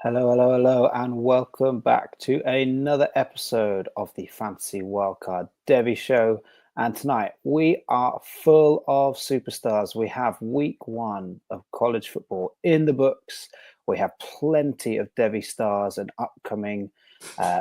Hello, hello, hello, and welcome back to another episode of the Fantasy Wildcard Devy Show. And tonight we are full of superstars. We have week one of college football in the books. We have plenty of Devy stars and upcoming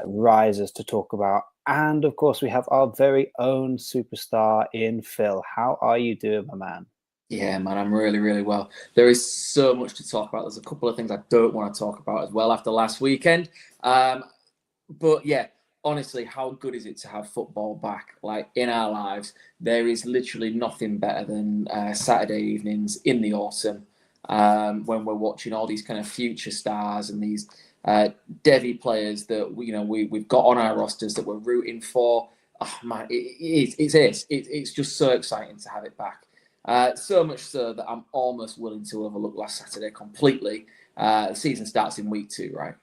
risers to talk about. And of course, we have our very own superstar in Phil. How are you doing, my man? Yeah, man, I'm really, really well. There is so much to talk about. There's a couple of things I don't want to talk about as well after last weekend. But yeah, honestly, how good is it to have football back, like in our lives? There is literally nothing better than Saturday evenings in the autumn when we're watching all these kind of future stars and these Devy players that we've got on our rosters that we're rooting for. Oh man, it's just so exciting to have it back. So much so that I'm almost willing to overlook last Saturday completely. The season starts in week 2, right?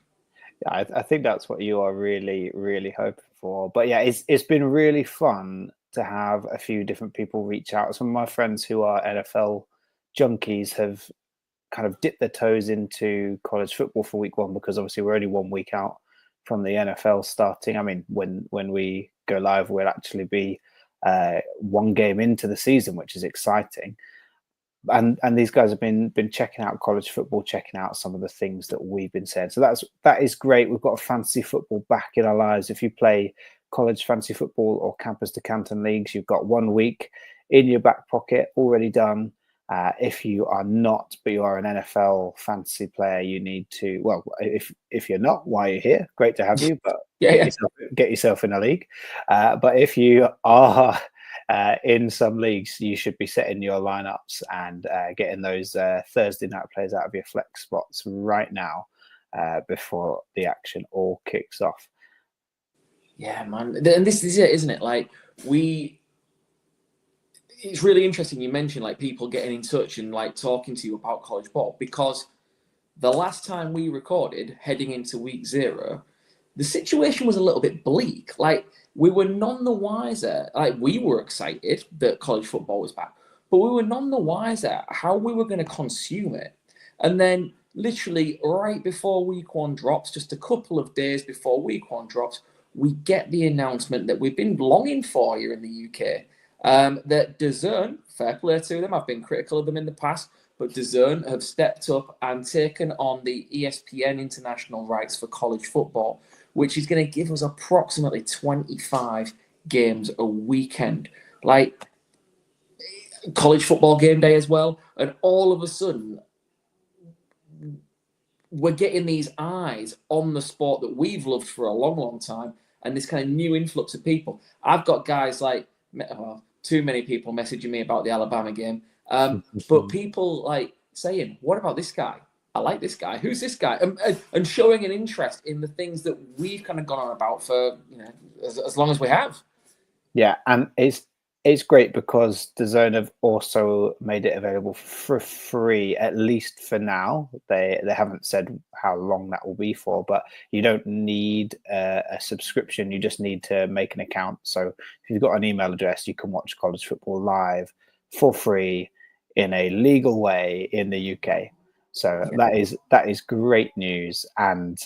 Yeah, I think that's what you are really, really hoping for. But yeah, it's been really fun to have a few different people reach out. Some of my friends who are NFL junkies have kind of dipped their toes into college football for week one because obviously we're only 1 week out from the NFL starting. I mean, when we go live, we'll actually be one game into the season, which is exciting. And these guys have been checking out college football, checking out some of the things that we've been saying. So that is great. We've got fantasy football back in our lives. If you play college fantasy football or campus to canton leagues, you've got 1 week in your back pocket already done. If you are not, but you are an NFL fantasy player, you need to. Well, if you're not, why are you here? Great to have you, but Yeah. get yourself in a league. But if you are in some leagues, you should be setting your lineups and getting those Thursday night players out of your flex spots right now before the action all kicks off. Yeah, man. And this is it, isn't it? Like, it's really interesting you mentioned like people getting in touch and like talking to you about college ball because the last time we recorded heading into week 0, the situation was a little bit bleak. Like, we were none the wiser. Like, we were excited that college football was back, but we were none the wiser how we were going to consume it. And then, literally, right before week 1 drops, just a couple of days before week 1 drops, we get the announcement that we've been longing for here in the UK. That DAZN, fair play to them, I've been critical of them in the past, but DAZN have stepped up and taken on the ESPN international rights for college football, which is going to give us approximately 25 games a weekend. Like, college football game day as well. And all of a sudden, we're getting these eyes on the sport that we've loved for a long, long time. And this kind of new influx of people. I've got guys like, well, too many people messaging me about the Alabama game. But people like saying, what about this guy? I like this guy. Who's this guy? And showing an interest in the things that we've kind of gone on about for as long as we have. Yeah, and it's great because the Zone have also made it available for free, at least for now. They haven't said how long that will be for, but you don't need a subscription. You just need to make an account. So if you've got an email address, you can watch college football live for free in a legal way in the UK. So that is great news, and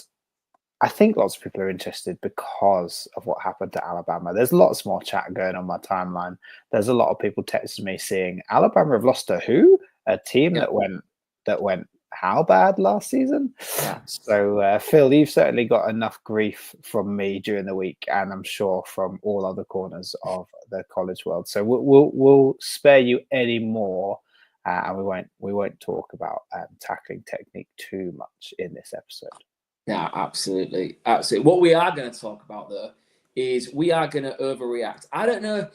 I think lots of people are interested because of what happened to Alabama. There's lots more chat going on my timeline. There's a lot of people texting me saying Alabama have lost to who? A team that went how bad last season? Yeah. So Phil, you've certainly got enough grief from me during the week, and I'm sure from all other corners of the college world. So we'll spare you any more, and we won't talk about tackling technique too much in this episode. Yeah, absolutely. Absolutely. What we are going to talk about, though, is we are going to overreact. I don't know,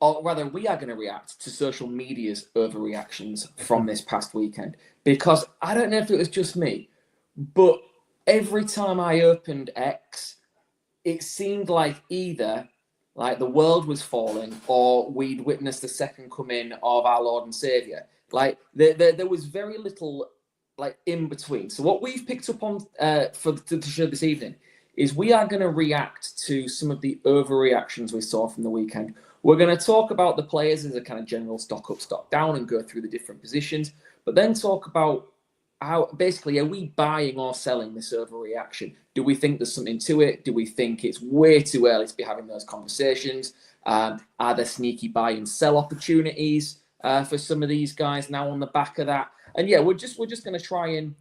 or rather, we are going to react to social media's overreactions from this past weekend. Because I don't know if it was just me, but every time I opened X, it seemed like either like the world was falling or we'd witnessed the second coming of our Lord and Savior. Like there was very little like in between. So what we've picked up on for the show this evening is we are going to react to some of the overreactions we saw from the weekend. We're going to talk about the players as a kind of general stock up, stock down, and go through the different positions, but then talk about basically, are we buying or selling this overreaction? Do we think there's something to it? Do we think it's way too early to be having those conversations? Are there sneaky buy and sell opportunities for some of these guys now on the back of that? And yeah, we're just going to try and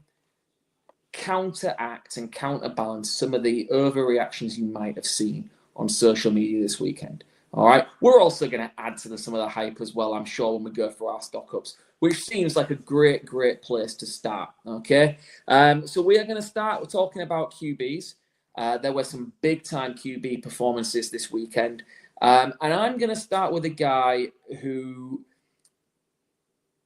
counteract and counterbalance some of the overreactions you might have seen on social media this weekend. All right. We're also going to add to some of the hype as well, I'm sure, when we go through our stock ups, which seems like a great place to start. Okay. So we are going to start with talking about QBs. There were some big time QB performances this weekend. And I'm going to start with a guy who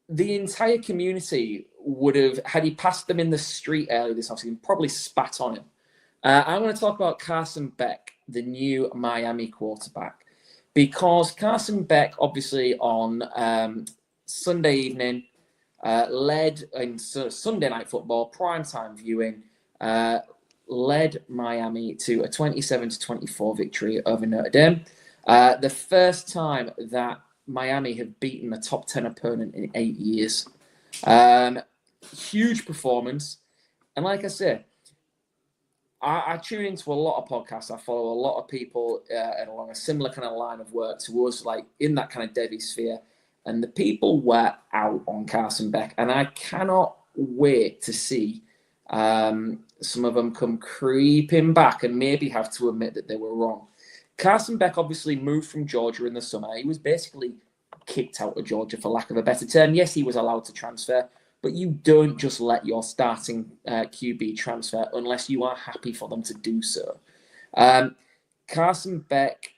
the entire community would have, had he passed them in the street earlier this offseason, probably spat on him. I'm going to talk about Carson Beck, the new Miami quarterback, because Carson Beck, obviously on Sunday evening, led in Sunday Night Football, primetime viewing, led Miami to a 27-24 victory over Notre Dame. The first time that Miami have beaten a top 10 opponent in 8 years. Huge performance. And like I said, I tune into a lot of podcasts. I follow a lot of people along a similar kind of line of work to us, like in that kind of Devy sphere. And the people were out on Carson Beck. And I cannot wait to see some of them come creeping back and maybe have to admit that they were wrong. Carson Beck obviously moved from Georgia in the summer. He was basically kicked out of Georgia, for lack of a better term. Yes, he was allowed to transfer, but you don't just let your starting QB transfer unless you are happy for them to do so. Carson Beck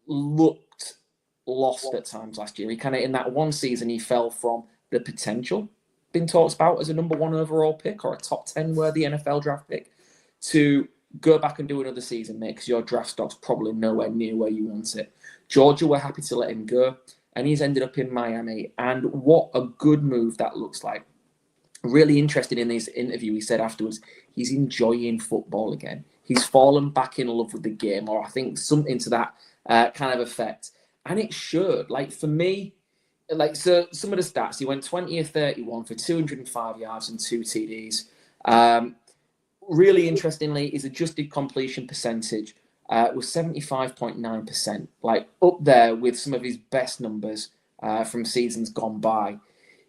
looked lost at times last year. He kind of, in that one season, he fell from the potential being talked about as a number 1 overall pick or a top 10 worthy NFL draft pick to go back and do another season, mate, because your draft stock's probably nowhere near where you want it. Georgia were happy to let him go, and he's ended up in Miami. And what a good move that looks like. Really interested in his interview, he said afterwards, he's enjoying football again. He's fallen back in love with the game, or I think something to that kind of effect. And it showed. Like, for me, like, so some of the stats, he went 20 of 31 for 205 yards and 2 TDs. Really interestingly, his adjusted completion percentage was 75.9%, like up there with some of his best numbers from seasons gone by.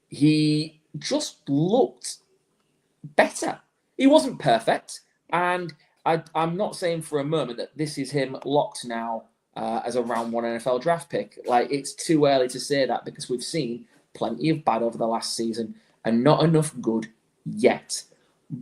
He just looked better. He wasn't perfect, and I'm not saying for a moment that this is him locked now as a round 1 NFL draft pick. Like, it's too early to say that because we've seen plenty of bad over the last season and not enough good yet.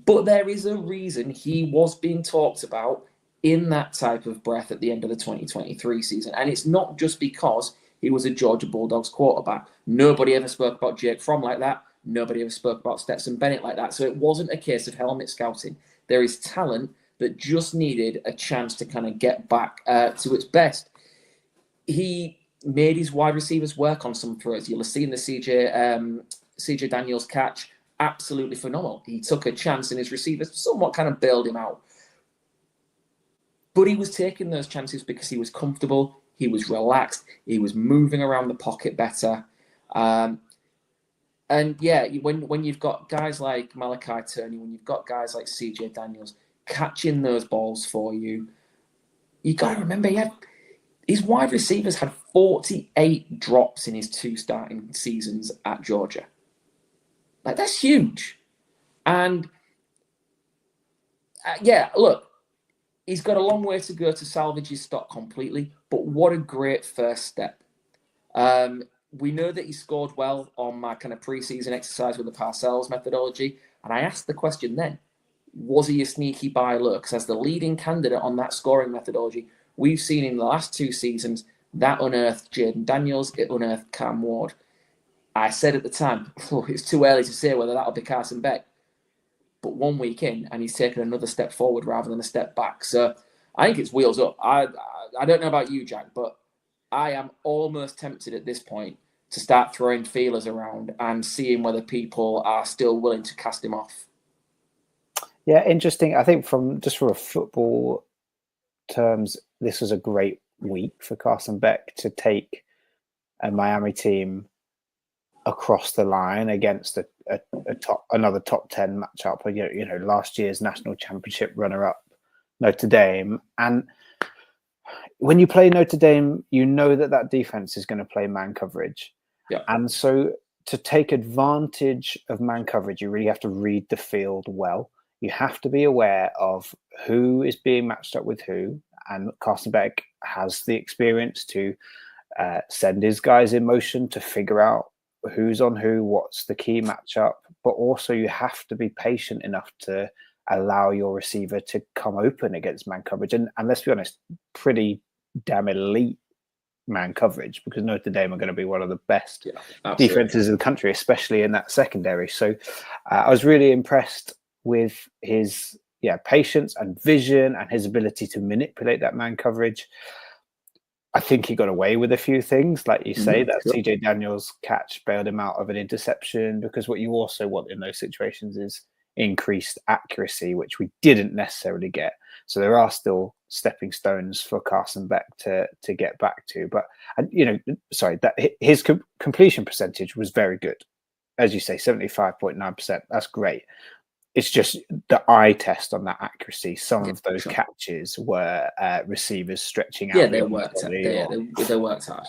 But there is a reason he was being talked about in that type of breath at the end of the 2023 season. And it's not just because he was a Georgia Bulldogs quarterback. Nobody ever spoke about Jake Fromm like that. Nobody ever spoke about Stetson Bennett like that. So it wasn't a case of helmet scouting. There is talent that just needed a chance to kind of get back to its best. He made his wide receivers work on some throws. You'll have seen the CJ Daniels catch. Absolutely phenomenal. He took a chance and his receivers somewhat kind of bailed him out. But he was taking those chances because he was comfortable, he was relaxed, he was moving around the pocket better. And yeah, when you've got guys like Malachi Turney, when you've got guys like CJ Daniels catching those balls for you, you got to remember his wide receivers had 48 drops in his 2 starting seasons at Georgia. Like, that's huge. And yeah, look, he's got a long way to go to salvage his stock completely, but what a great first step. We know that he scored well on my kind of preseason exercise with the Parcells methodology, and I asked the question then, was he a sneaky buy low? Because as the leading candidate on that scoring methodology, we've seen in the last 2 seasons that unearthed Jaden Daniels, it unearthed Cam Ward. I said at the time, it's too early to say whether that'll be Carson Beck. But 1 week in, and he's taken another step forward rather than a step back. So I think it's wheels up. I don't know about you, Jack, but I am almost tempted at this point to start throwing feelers around and seeing whether people are still willing to cast him off. Yeah, interesting. I think from a football terms, this was a great week for Carson Beck to take a Miami team across the line against another top 10 matchup. You know, last year's national championship runner-up Notre Dame, and when you play Notre Dame, you know that defense is going to play man coverage, and so to take advantage of man coverage, you really have to read the field well. You have to be aware of who is being matched up with who, and Carson Beck has the experience to send his guys in motion to figure out who's on who, what's the key matchup, but also you have to be patient enough to allow your receiver to come open against man coverage. And let's be honest, pretty damn elite man coverage, because Notre Dame are going to be one of the best defenses in the country, especially in that secondary. So I was really impressed with his patience and vision and his ability to manipulate that man coverage. I think he got away with a few things, like you say, that CJ Daniels catch bailed him out of an interception, because what you also want in those situations is increased accuracy, which we didn't necessarily get. So there are still stepping stones for Carson Beck to get back to. But that his completion percentage was very good, as you say, 75.9%. That's great. It's just the eye test on that accuracy. Some of those catches were receivers stretching out. Yeah, they worked hard.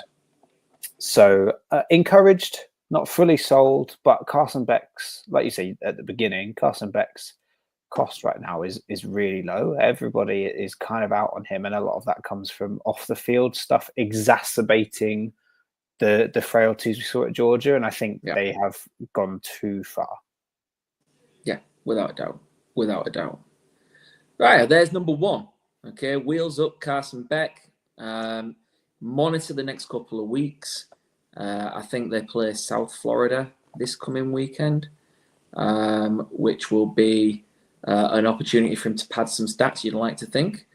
So encouraged, not fully sold, but Carson Beck's, like you say at the beginning, Carson Beck's cost right now is really low. Everybody is kind of out on him, and a lot of that comes from off the field stuff, exacerbating the frailties we saw at Georgia, and I think they have gone too far. Yeah, without a doubt. Right, there's number one. Okay, wheels up, Carson Beck. Monitor the next couple of weeks. I think they play South Florida this coming weekend, which will be an opportunity for him to pad some stats, you'd like to think.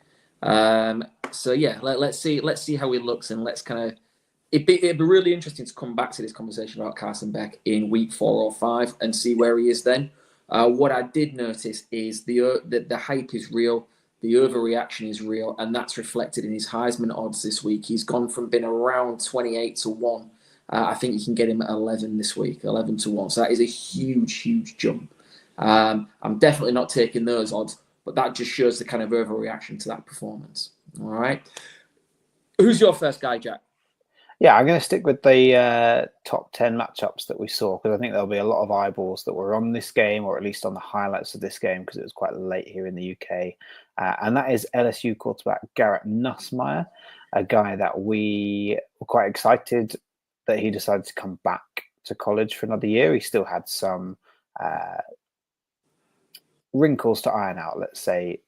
So yeah, let's see how he looks, and let's kind of. It'd be really interesting to come back to this conversation about Carson Beck in week 4 or 5 and see where he is then. What I did notice is the hype is real, the overreaction is real, and that's reflected in his Heisman odds this week. He's gone from being around 28 to 1. I think you can get him at 11 this week, 11 to 1. So that is a huge jump. I'm definitely not taking those odds, but that just shows the kind of overreaction to that performance. All right. Who's your first guy, Jack? Yeah, I'm going to stick with the top 10 matchups that we saw, because I think there'll be a lot of eyeballs that were on this game, or at least on the highlights of this game, because it was quite late here in the UK. And that is LSU quarterback Garrett Nussmeier, a guy that we were quite excited that he decided to come back to college for another year. He still had some wrinkles to iron out, let's say,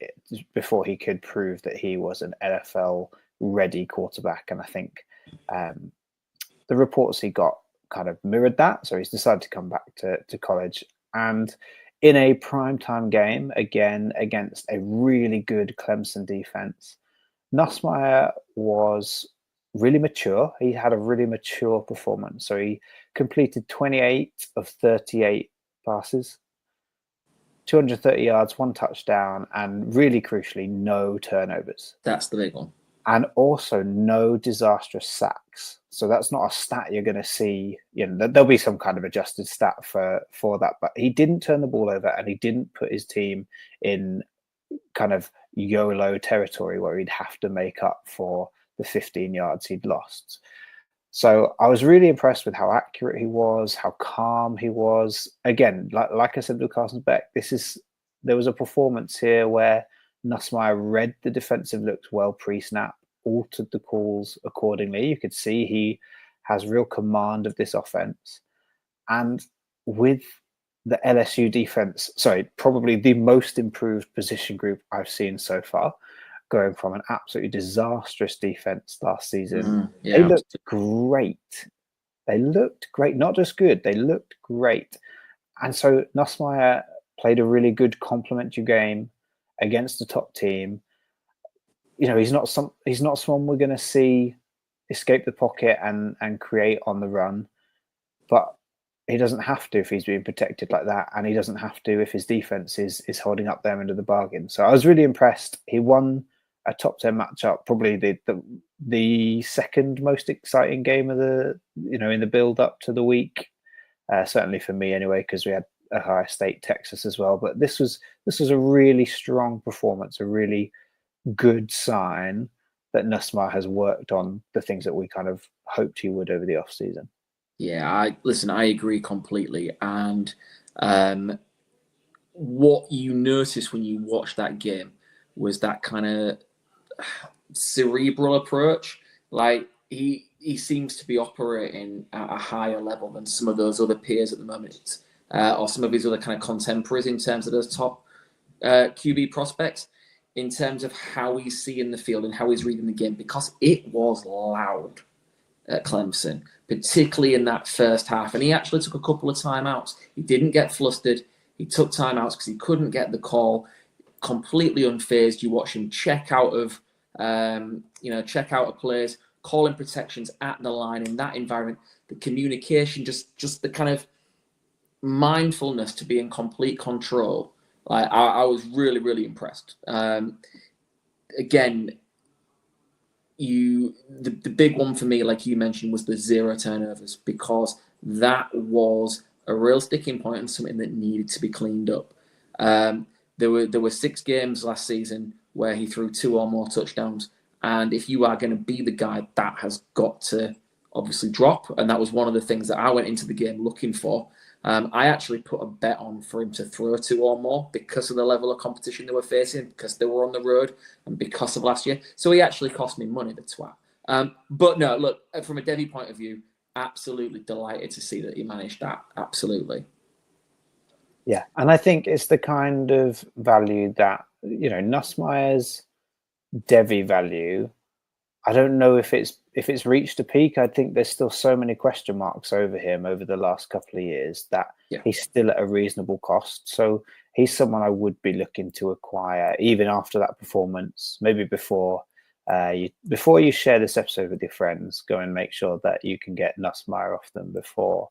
before he could prove that he was an NFL-ready quarterback. And I think the reports he got kind of mirrored that. So he's decided to come back to college. And in a primetime game, again, against a really good Clemson defense, Nussmeier was really mature. He had a really mature performance. So he completed 28 of 38 passes, 230 yards, 1 touchdown, and really crucially, no turnovers. That's the big one. And also no disastrous sacks. So that's not a stat you're going to see. There'll be some kind of adjusted stat for that. But he didn't turn the ball over, and he didn't put his team in kind of YOLO territory where he'd have to make up for the 15 yards he'd lost. So I was really impressed with how accurate he was, how calm he was. Again, like I said with Carson Beck, there was a performance here where Nussmeier read the defensive looks well pre-snap, altered the calls accordingly. You could see he has real command of this offense. And with the LSU defense, probably the most improved position group I've seen so far, going from an absolutely disastrous defense last season. They looked great. Not just good, they looked great. And so Nussmeier played a really good complementary game against the top team. He's not someone we're going to see escape the pocket and create on the run, but he doesn't have to if he's being protected like that, and he doesn't have to if his defense is holding up their end of the bargain. So I was really impressed. He won a top 10 matchup, probably the second most exciting game of the in the build up to the week. certainly for me anyway, because we had Ohio State, Texas as well. But this was a really strong performance, a really good sign that Nussmeier has worked on the things that we kind of hoped he would over the off season. Yeah, I agree completely. And what you noticed when you watched that game was that kind of cerebral approach. Like he seems to be operating at a higher level than some of those other peers at the moment, or some of his other kind of contemporaries in terms of those top QB prospects, in terms of how he's seeing the field and how he's reading the game, because it was loud at Clemson, particularly in that first half. And he actually took a couple of timeouts. He didn't get flustered. He took timeouts because he couldn't get the call. Completely unfazed. You watch him check out of plays, calling protections at the line in that environment. The communication, just the kind of mindfulness to be in complete control. Like I was really, really impressed. Again, the big one for me, like you mentioned, was the 0 turnovers, because that was a real sticking point and something that needed to be cleaned up. There were 6 games last season where he threw 2 or more touchdowns, and if you are going to be the guy, that has got to obviously drop. And that was one of the things that I went into the game looking for. I actually put a bet on for him to throw 2 or more because of the level of competition they were facing, because they were on the road, and because of last year. So he actually cost me money, the twat. But no, look, from a Devy point of view, absolutely delighted to see that he managed that. Absolutely. Yeah, and I think it's the kind of value that, Nussmeier's Devy value, I don't know if it's reached a peak. I think there's still so many question marks over him over the last couple of years that he's still at a reasonable cost. So he's someone I would be looking to acquire even after that performance. Maybe before you share this episode with your friends, go and make sure that you can get Nussmeier off them before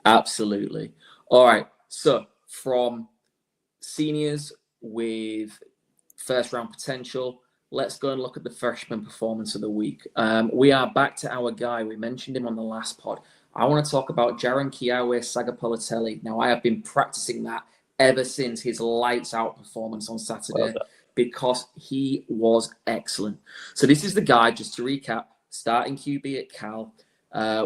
Absolutely. All right. So from seniors with first round potential, let's go and look at the freshman performance of the week. We are back to our guy. We mentioned him on the last pod. I want to talk about Jaron Kiawe Sagapolatelli. Now, I have been practicing that ever since his lights out performance on Saturday, because he was excellent. So this is the guy, just to recap, starting QB at Cal.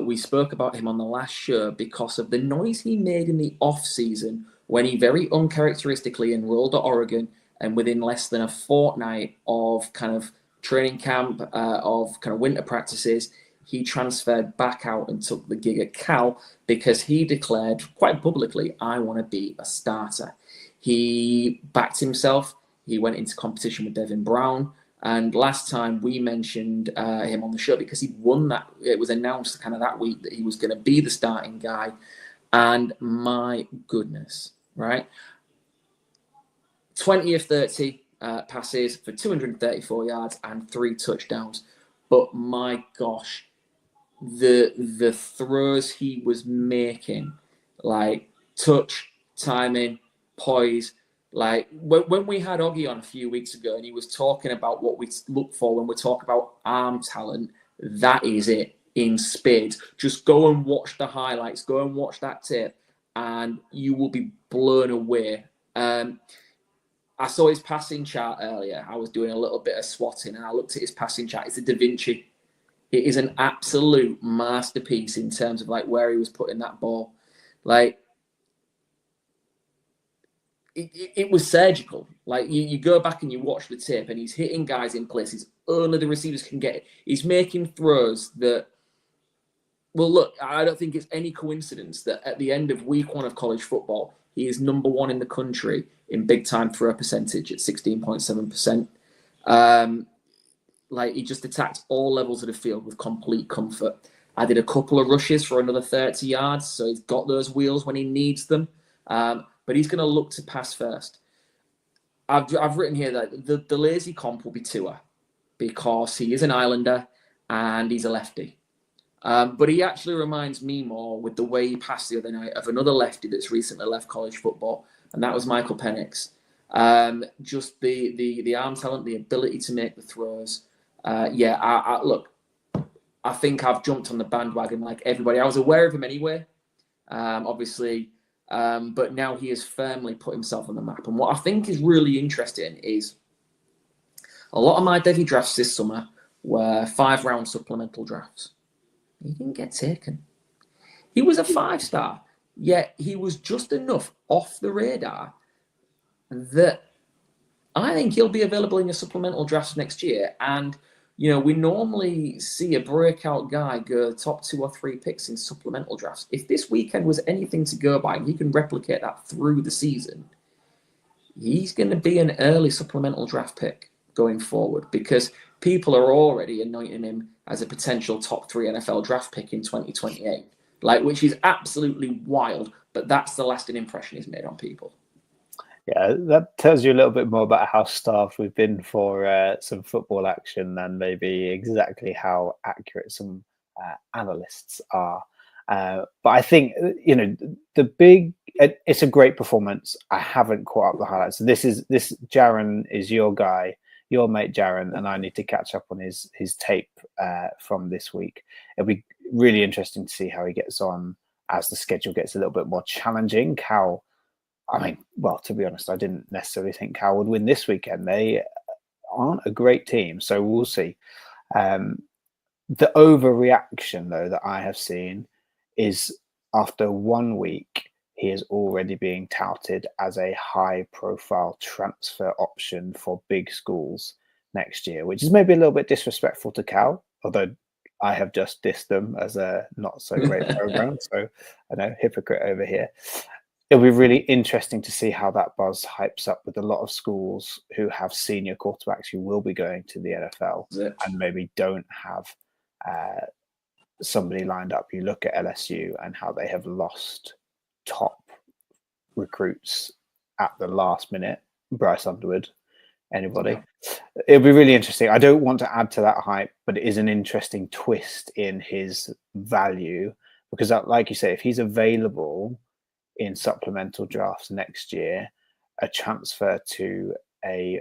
We spoke about him on the last show because of the noise he made in the off season when he very uncharacteristically enrolled at Oregon, and within less than a fortnight of kind of training camp, of kind of winter practices, he transferred back out and took the gig at Cal because he declared quite publicly, I want to be a starter. He backed himself. He went into competition with Devin Brown. And last time we mentioned him on the show because he won that. It was announced kind of that week that he was going to be the starting guy. And my goodness, right? 20 of 30 passes for 234 yards and 3 touchdowns. But my gosh, the throws he was making, like touch, timing, poise. Like when we had Oggy on a few weeks ago and he was talking about what we look for when we talk about arm talent, that is it in spades. Just go and watch the highlights, go and watch that tape, and you will be blown away. I saw his passing chart earlier. I was doing a little bit of swatting and I looked at his passing chart. It's a Da Vinci. It is an absolute masterpiece in terms of like where he was putting that ball. Like it was surgical. Like you go back and you watch the tape and he's hitting guys in places only the receivers can get it. He's making throws that, well, look, I don't think it's any coincidence that at the end of week 1 of college football, he is number 1 in the country in big time throw percentage at 16.7%. Like he just attacked all levels of the field with complete comfort. I did a couple of rushes for another 30 yards, so he's got those wheels when he needs them. But he's going to look to pass first. I've written here that the lazy comp will be Tua because he is an Islander and he's a lefty. But he actually reminds me more with the way he passed the other night of another lefty that's recently left college football, and that was Michael Penix. Just the arm talent, the ability to make the throws. Look, I think I've jumped on the bandwagon like everybody. I was aware of him anyway, obviously, but now he has firmly put himself on the map. And what I think is really interesting is a lot of my Devy drafts this summer were 5-round supplemental drafts. He didn't get taken. He was a 5-star, yet he was just enough off the radar that I think he'll be available in your supplemental drafts next year. And, we normally see a breakout guy go top 2 or 3 picks in supplemental drafts. If this weekend was anything to go by and he can replicate that through the season, he's going to be an early supplemental draft pick going forward, because people are already anointing him as a potential top 3 NFL draft pick in 2028, which is absolutely wild, but that's the lasting impression he's made on people. Yeah, that tells you a little bit more about how starved we've been for some football action than maybe exactly how accurate some analysts are. But I think, it's a great performance. I haven't caught up the highlights. So this Jaron is your guy, your mate Jaron, and I need to catch up on his tape from this week. It'll be really interesting to see how he gets on as the schedule gets a little bit more challenging. To be honest, I didn't necessarily think Cal would win this weekend. They aren't a great team, so we'll see. The overreaction, though, that I have seen is after 1 week, he is already being touted as a high-profile transfer option for big schools next year, which is maybe a little bit disrespectful to Cal, although I have just dissed them as a not-so-great program, so I know, hypocrite over here. It'll be really interesting to see how that buzz hypes up with a lot of schools who have senior quarterbacks who will be going to the NFL and maybe don't have somebody lined up. You look at LSU and how they have lost top recruits at the last minute. Bryce Underwood, anybody? Yeah. It'll be really interesting. I don't want to add to that hype, but it is an interesting twist in his value because, like you say, if he's available in supplemental drafts next year, a transfer to a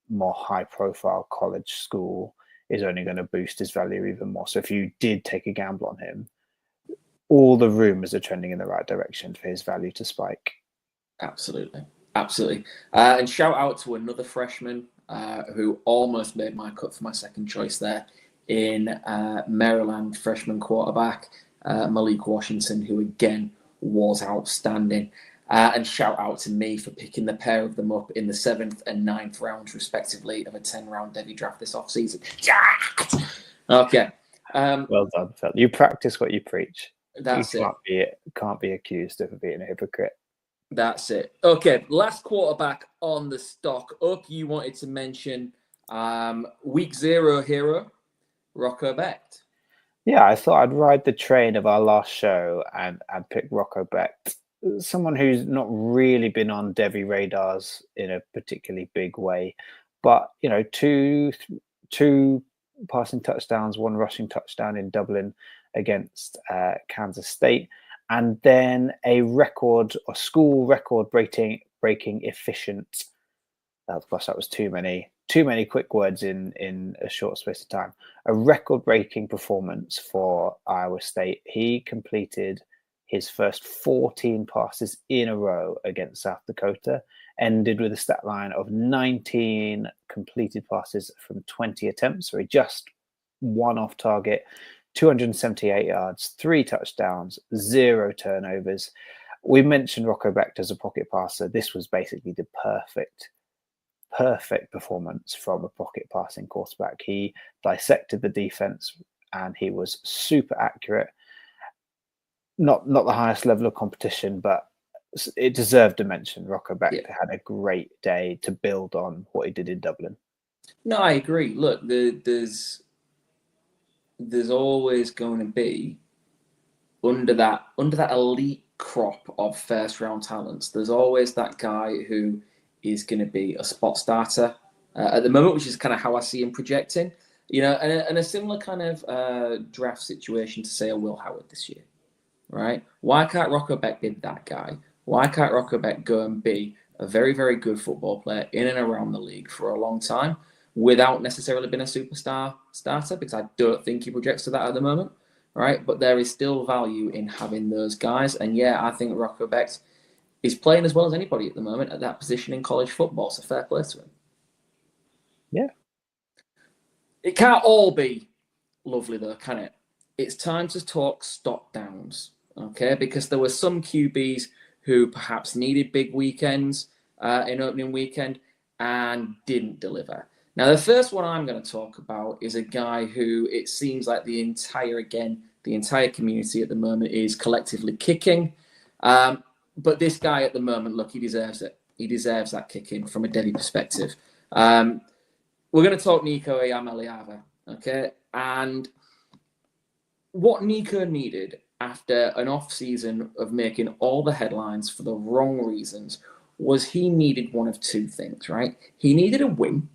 more high-profile college school is only going to boost his value even more. So if you did take a gamble on him, all the rumors are trending in the right direction for his value to spike. Absolutely. And shout out to another freshman who almost made my cut for my second choice there in Maryland freshman quarterback, Malik Washington, who again was outstanding. And shout out to me for picking the pair of them up in the 7th and 9th rounds, respectively, of a 10-round Devy draft this offseason. Okay. Well done, Phil. You practice what you preach. That's it. Can't be accused of being a hypocrite. That's it. Okay, last quarterback on the stock up. You wanted to mention week 0 hero, Rocco Becht. Yeah, I thought I'd ride the train of our last show and pick Rocco Becht, someone who's not really been on Devy radars in a particularly big way. But, two passing touchdowns, 1 rushing touchdown in Dublin against Kansas State, and then a school record breaking efficient. That was too many quick words in a short space of time. A record-breaking performance for Iowa State. He completed his first 14 passes in a row against South Dakota, ended with a stat line of 19 completed passes from 20 attempts. So he just one off target, 278 yards, 3 touchdowns, 0 turnovers. We mentioned Rocco Becht as a pocket passer. This was basically the perfect performance from a pocket passing quarterback. He dissected the defense and he was super accurate. Not the highest level of competition, but it deserved a mention. Rocco Becht had a great day to build on what he did in Dublin. No, I agree. Look, there's always going to be under that elite crop of first round talents. There's always that guy who is going to be a spot starter at the moment, which is kind of how I see him projecting, and a similar kind of draft situation to say a Will Howard this year, right? Why can't Rocco Becht be that guy? Why can't Rocco Becht go and be a very, very good football player in and around the league for a long time? without necessarily being a superstar starter, because I don't think he projects to that at the moment, right? But there is still value in having those guys. And yeah, I think Rocco Becht is playing as well as anybody at the moment at that position in college football. So fair play to him. Yeah. It can't all be lovely though, can it? It's time to talk stock downs, okay? Because there were some QBs who perhaps needed big weekends in opening weekend and didn't deliver. Now, the first one I'm going to talk about is a guy who it seems like the entire community at the moment is collectively kicking. But this guy at the moment, look, he deserves it. He deserves that kicking from a Devy perspective. We're going to talk Nico Eameliava, okay? And what Nico needed after an off-season of making all the headlines for the wrong reasons was he needed one of two things, right? He needed a win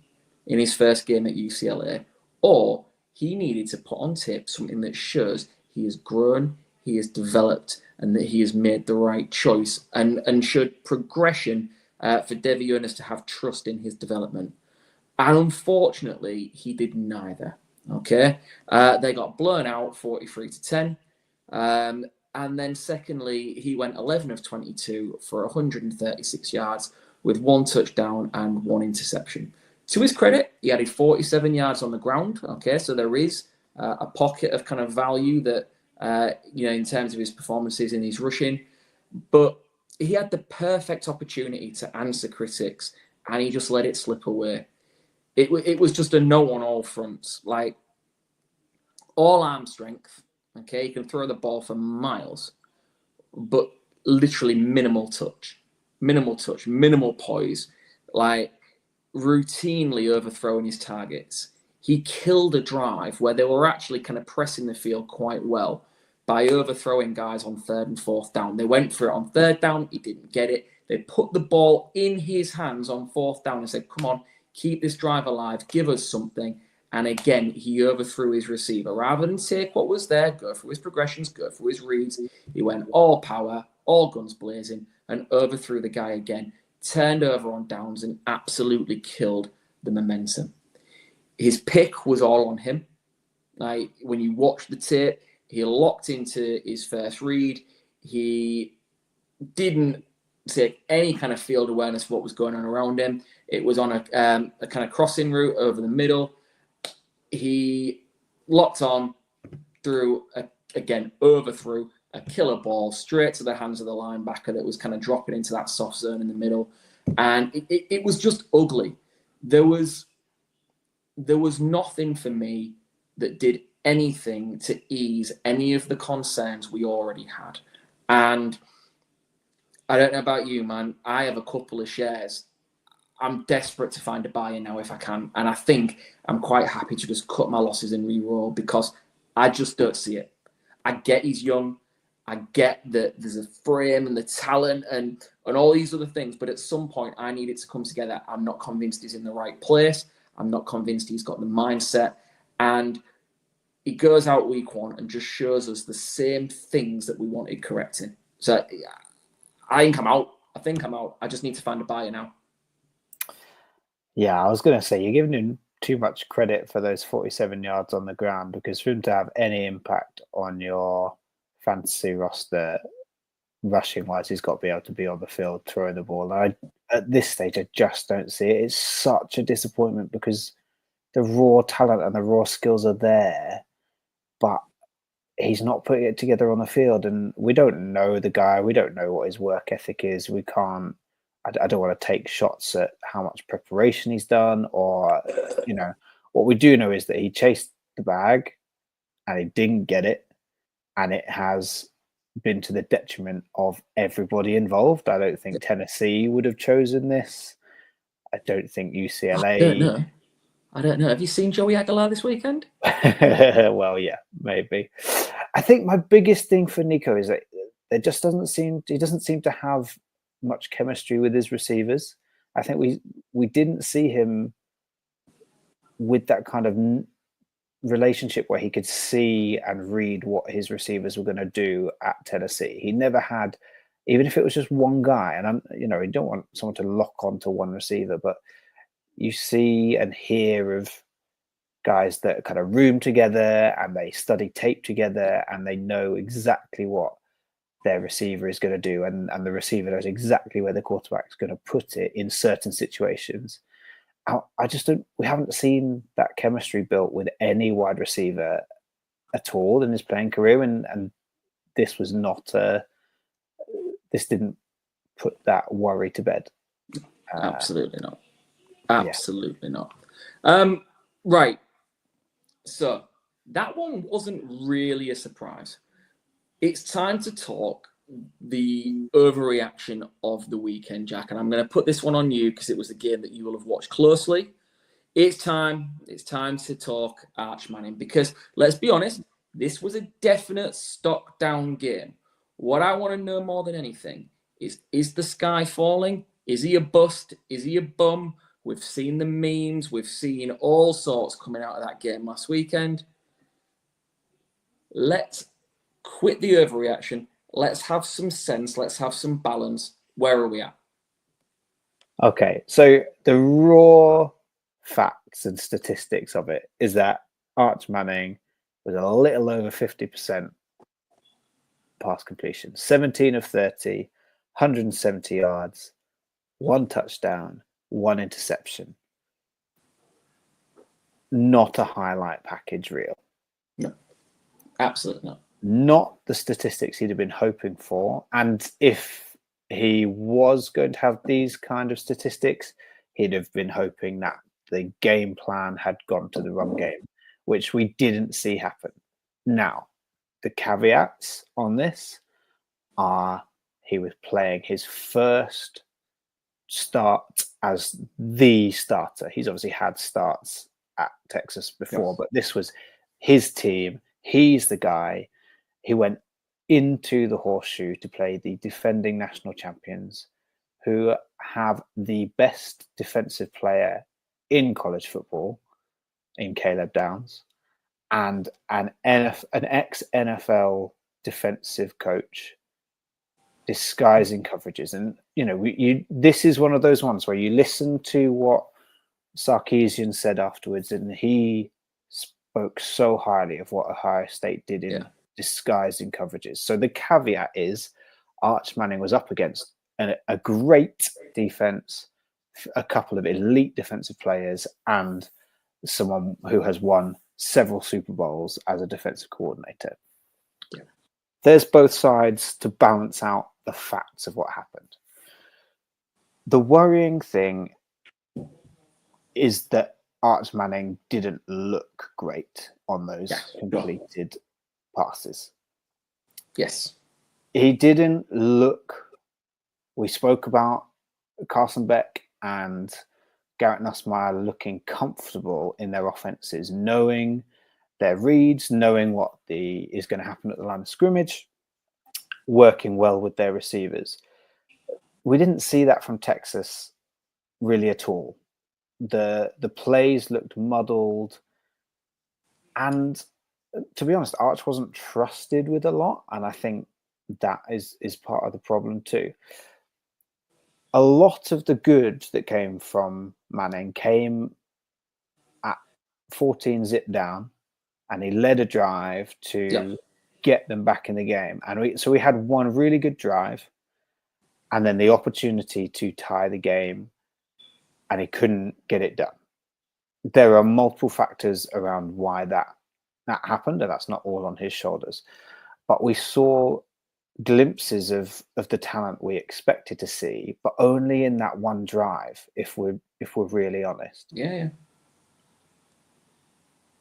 in his first game at UCLA, or he needed to put on tape something that shows he has grown, he has developed, and that he has made the right choice and showed progression for Devy Earnest to have trust in his development. And unfortunately, he did neither. Okay, they got blown out 43-10. And then secondly, he went 11 of 22 for 136 yards with 1 touchdown and 1 interception. To his credit, he added 47 yards on the ground. Okay, so there is a pocket of kind of value that, in terms of his performances in his rushing. But he had the perfect opportunity to answer critics and he just let it slip away. It was just a no on all fronts, like all arm strength. Okay, he can throw the ball for miles, but literally minimal touch, minimal poise, like routinely overthrowing his targets. He killed a drive where they were actually kind of pressing the field quite well by overthrowing guys on 3rd and 4th down. They went for it on 3rd down, he didn't get it. They put the ball in his hands on 4th down and said, come on, keep this drive alive, give us something. And again, he overthrew his receiver. Rather than take what was there, go through his progressions, go through his reads, he went all power, all guns blazing, and overthrew the guy again, turned over on downs, and absolutely killed the momentum. His pick was all on him. Like, when you watch the tape, he locked into his first read. He didn't take any kind of field awareness of what was going on around him. It was on a kind of crossing route over the middle. He locked on, overthrew a killer ball straight to the hands of the linebacker that was kind of dropping into that soft zone in the middle. And it was just ugly. There was nothing for me that did anything to ease any of the concerns we already had. And I don't know about you, man. I have a couple of shares. I'm desperate to find a buyer now if I can. And I think I'm quite happy to just cut my losses and re-roll because I just don't see it. I get he's young. I get that there's a frame and the talent and all these other things. But at some point, I need it to come together. I'm not convinced he's in the right place. I'm not convinced he's got the mindset. And he goes out week 1 and just shows us the same things that we wanted correcting. So I think I'm out. I just need to find a buyer now. Yeah, I was going to say, you're giving him too much credit for those 47 yards on the ground, because for him to have any impact on your fantasy roster, rushing-wise, he's got to be able to be on the field throwing the ball. And at this stage, I just don't see it. It's such a disappointment because the raw talent and the raw skills are there, but he's not putting it together on the field. And we don't know the guy. We don't know what his work ethic is. We can't. I don't want to take shots at how much preparation he's done, or, what we do know is that he chased the bag and he didn't get it. And it has been to the detriment of everybody involved. I don't think Tennessee would have chosen this. I don't think UCLA. I don't know. Have you seen Joey Aguilar this weekend? Well, yeah, maybe. I think my biggest thing for Nico is that he doesn't seem to have much chemistry with his receivers. I think we didn't see him with that kind of relationship where he could see and read what his receivers were going to do at Tennessee. He never had, even if it was just one guy, and you don't want someone to lock onto one receiver, but you see and hear of guys that kind of room together and they study tape together and they know exactly what their receiver is going to do, and the receiver knows exactly where the quarterback is going to put it in certain situations. I just don't. We haven't seen that chemistry built with any wide receiver at all in his playing career, and this was not. This didn't put that worry to bed. Absolutely not. Absolutely not. Right. So that one wasn't really a surprise. It's time to talk the overreaction of the weekend, Jack. And I'm going to put this one on you because it was a game that you will have watched closely. It's time to talk Arch Manning, because let's be honest, this was a definite stock down game. What I want to know more than anything is the sky falling? Is he a bust? Is he a bum? We've seen the memes. We've seen all sorts coming out of that game last weekend. Let's quit the overreaction. Let's have some sense. Let's have some balance. Where are we at? Okay, so the raw facts and statistics of it is that Arch Manning was a little over 50% pass completion, 17 of 30, 170 yards, 1 touchdown, 1 interception. Not a highlight package reel. No, absolutely not. Not the statistics he'd have been hoping for. And if he was going to have these kind of statistics, he'd have been hoping that the game plan had gone to the run game, which we didn't see happen. Now, the caveats on this are he was playing his first start as the starter. He's obviously had starts at Texas before, but this was his team. He's the guy. He went into the horseshoe to play the defending national champions, who have the best defensive player in college football in Caleb Downs, and an ex-NFL defensive coach disguising coverages. And this is one of those ones where you listen to what Sarkisian said afterwards, and he spoke so highly of what Ohio State did in disguising coverages. So the caveat is Arch Manning was up against a great defense, a couple of elite defensive players, and someone who has won several Super Bowls as a defensive coordinator. Yeah. There's both sides to balance out the facts of what happened. The worrying thing is that Arch Manning didn't look great on those completed passes. Yes. He didn't look. We spoke about Carson Beck and Garrett Nussmeier looking comfortable in their offenses, knowing their reads, knowing what is going to happen at the line of scrimmage, working well with their receivers. We didn't see that from Texas really at all. The plays looked muddled, and to be honest, Arch wasn't trusted with a lot, and I think that is part of the problem too. A lot of the good that came from Manning came at 14 zip down, and he led a drive to get them back in the game. And we had one really good drive, and then the opportunity to tie the game, and he couldn't get it done. There are multiple factors around why that happened, and that's not all on his shoulders. But we saw glimpses of the talent we expected to see, but only in that one drive, if we're really honest. Yeah.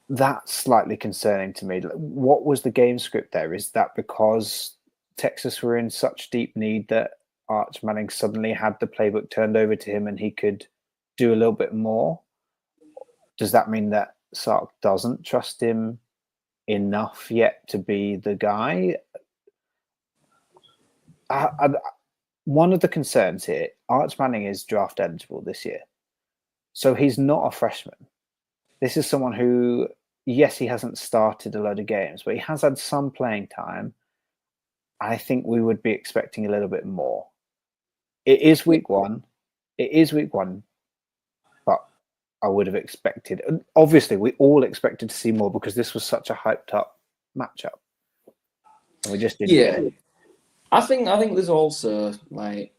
That's slightly concerning to me. What was the game script there? Is that because Texas were in such deep need that Arch Manning suddenly had the playbook turned over to him and he could do a little bit more? Does that mean that Sark doesn't trust him enough yet to be the guy? One of the concerns here, Arch Manning is draft eligible this year. So he's not a freshman. This is someone who, yes, he hasn't started a load of games, but he has had some playing time. I think we would be expecting a little bit more. It is week one. But I would have expected. And obviously, we all expected to see more because this was such a hyped up matchup, and we just didn't get it. I think there's also like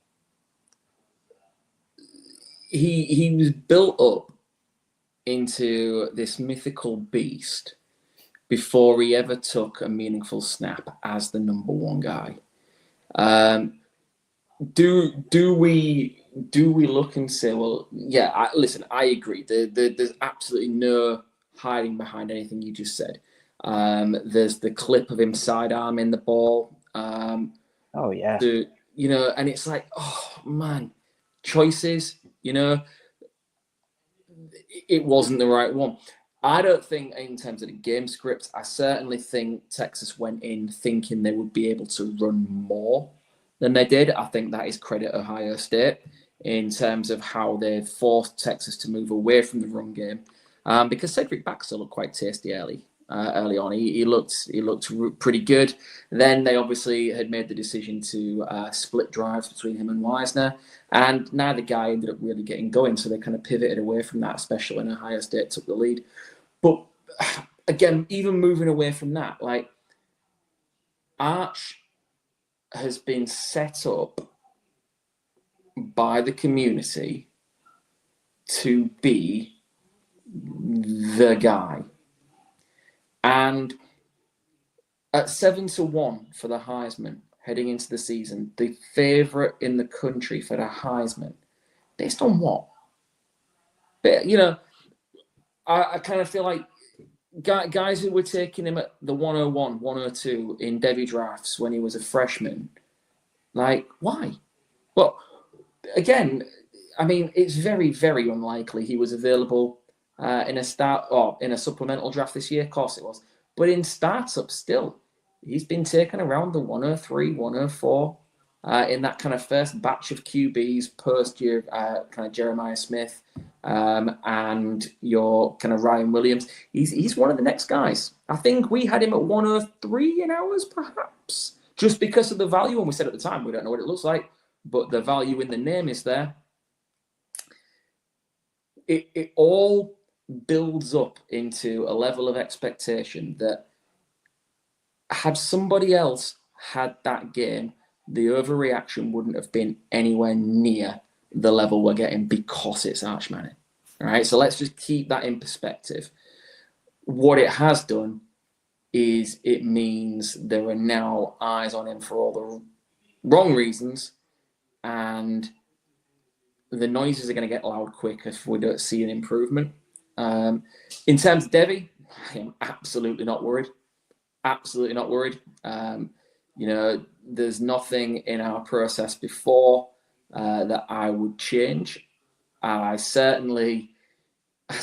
he was built up into this mythical beast before he ever took a meaningful snap as the number one guy. Do we look and say, well, yeah, listen, I agree. There's absolutely no hiding behind anything you just said. There's the clip of him sidearming the ball. Oh yeah. And it's like, oh man, choices, it wasn't the right one. I don't think in terms of the game script, I certainly think Texas went in thinking they would be able to run more than they did. I think that is credit Ohio State in terms of how they forced Texas to move away from the run game. Because Cedric Baxter looked quite tasty early on. He looked pretty good. Then they obviously had made the decision to split drives between him and Wisner, and neither guy ended up really getting going. So they kind of pivoted away from that, especially when Ohio State took the lead. But again, even moving away from that, like Arch has been set up by the community to be the guy. And at 7-1 for the Heisman heading into the season, the favorite in the country for the Heisman, based on what? But, I kind of feel like guys who were taking him at the 101, 102 in Devy drafts when he was a freshman, like, why? Well, again, I mean, it's very, very unlikely he was available in a supplemental draft this year. Of course it was. But in startups still, he's been taken around the 103, 104 in that kind of first batch of QBs post your kind of Jeremiah Smith and your kind of Ryan Williams. He's one of the next guys. I think we had him at 103 in ours, perhaps, just because of the value. And we said at the time, we don't know what it looks like, but the value in the name is there. It all builds up into a level of expectation that had somebody else had that game, the overreaction wouldn't have been anywhere near the level we're getting because it's Arch Manning. All right, so let's just keep that in perspective. What it has done is it means there are now eyes on him for all the wrong reasons, and the noises are going to get loud quick if we don't see an improvement. In terms of Devy, I am absolutely not worried. Absolutely not worried. There's nothing in our process before that I would change. I certainly, I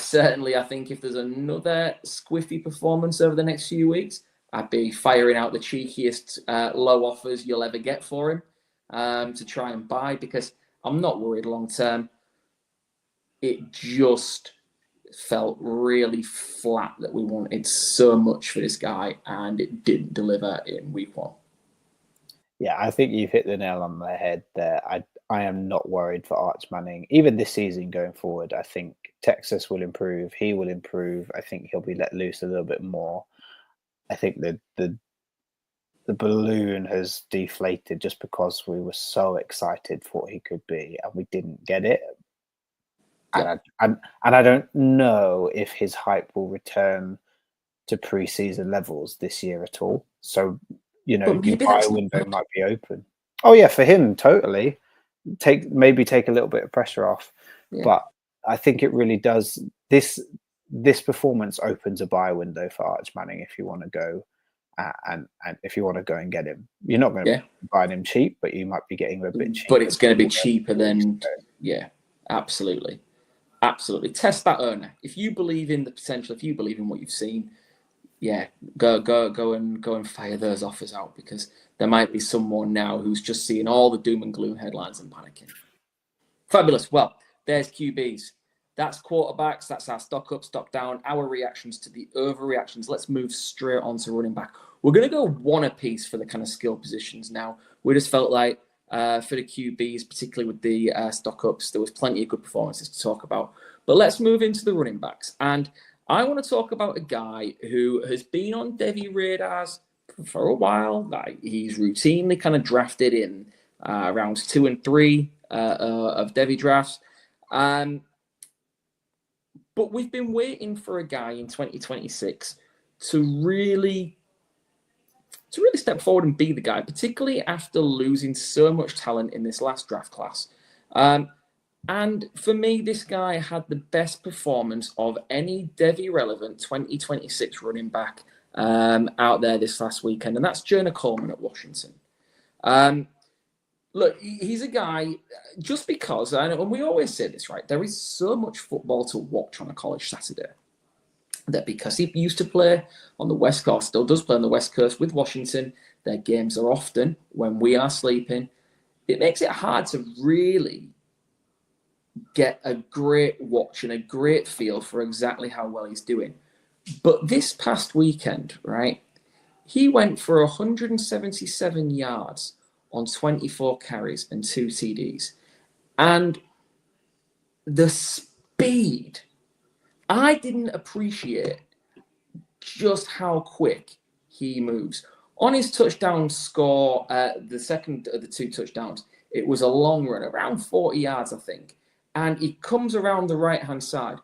think if there's another squiffy performance over the next few weeks, I'd be firing out the cheekiest low offers you'll ever get for him to try and buy, because I'm not worried long term. It just felt really flat that we wanted so much for this guy, and it didn't deliver in week one. Yeah, I think you've hit the nail on the head there. I am not worried for Arch Manning. Even this season going forward, I think Texas will improve. He will improve. I think he'll be let loose a little bit more. I think the balloon has deflated just because we were so excited for what he could be and we didn't get it. And I don't know if his hype will return to preseason levels this year at all. So, your buy window might be open. Oh yeah, for him, totally. Take a little bit of pressure off. Yeah. But I think it really does. This performance opens a buy window for Arch Manning if you want to go and if you want to go and get him. You're not going to buy him cheap, but you might be getting him a bit cheaper. But it's going to be cheaper than absolutely. Absolutely. Test that owner. If you believe in the potential, if you believe in what you've seen, go and fire those offers out, because there might be someone now who's just seeing all the doom and gloom headlines and panicking. Fabulous. Well, there's QBs. That's quarterbacks. That's our stock up, stock down, our reactions to the overreactions. Let's move straight on to running back. We're going to go one apiece for the kind of skill positions now. We just felt like for the QBs, particularly with the stock ups, there was plenty of good performances to talk about. But let's move into the running backs. And I want to talk about a guy who has been on Devy radars for a while. Like, he's routinely kind of drafted in rounds 2 and 3 of Devy drafts. But we've been waiting for a guy in 2026 to really step forward and be the guy, particularly after losing so much talent in this last draft class. And for me, this guy had the best performance of any Devy relevant 2026 running back out there this last weekend, and that's Jonah Coleman at Washington. Look, he's a guy, just because, and we always say this, right? There is so much football to watch on a college Saturday that because he used to play on the West Coast, still does play on the West Coast with Washington, their games are often when we are sleeping. It makes it hard to really get a great watch and a great feel for exactly how well he's doing. But this past weekend, right, he went for 177 yards on 24 carries and 2 TDs. And the speed, I didn't appreciate just how quick he moves. On his touchdown score, the second of the 2 touchdowns, it was a long run, around 40 yards, I think. And he comes around the right-hand side.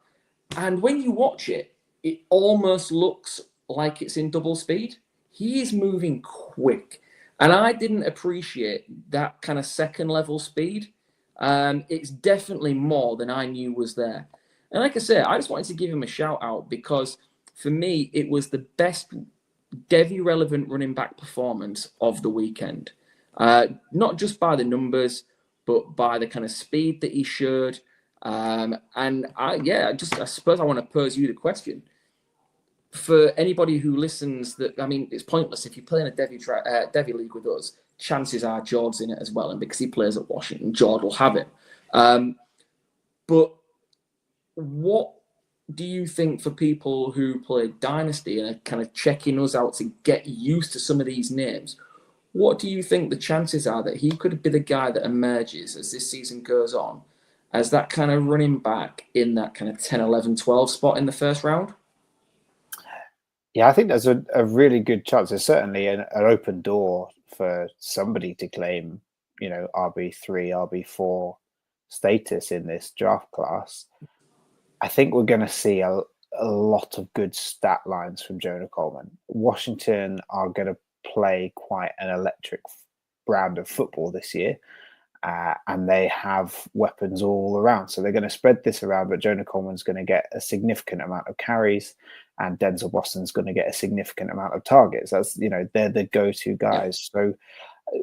And when you watch it, it almost looks like it's in double speed. He is moving quick. And I didn't appreciate that kind of second-level speed. It's definitely more than I knew was there. And like I said, I just wanted to give him a shout-out because, for me, it was the best Devy-relevant running back performance of the weekend. Not just by the numbers, but by the kind of speed that he showed. And I suppose I want to pose you the question. For anybody who listens, that, I mean, it's pointless. If you play in a Devy league with us, chances are George's in it as well. And because he plays at Washington, George will have it. But what do you think for people who play Dynasty and are kind of checking us out to get used to some of these names? What do you think the chances are that he could be the guy that emerges as this season goes on as that kind of running back in that kind of 10, 11, 12 spot in the first round? Yeah, I think there's a really good chance. There's certainly an open door for somebody to claim, RB3, RB4 status in this draft class. I think we're going to see a lot of good stat lines from Jonah Coleman. Washington are going to play quite an electric brand of football this year, and they have weapons all around. So they're going to spread this around, but Jonah Coleman's going to get a significant amount of carries, and Denzel Boston's going to get a significant amount of targets. That's, they're the go-to guys. So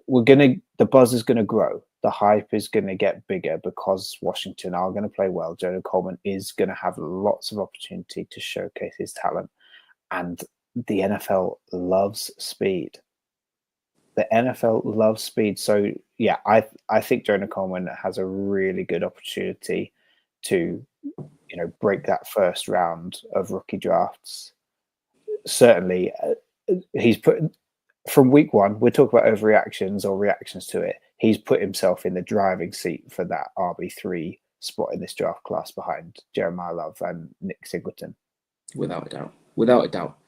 the buzz is going to grow. The hype is going to get bigger because Washington are going to play well. Jonah Coleman is going to have lots of opportunity to showcase his talent. And the NFL loves speed. The NFL loves speed. So, yeah, I think Jonah Coleman has a really good opportunity to, break that first round of rookie drafts. Certainly, he's put from week one, we're talking about overreactions or reactions to it. He's put himself in the driving seat for that RB3 spot in this draft class behind Jeremiah Love and Nick Singleton. Without a doubt.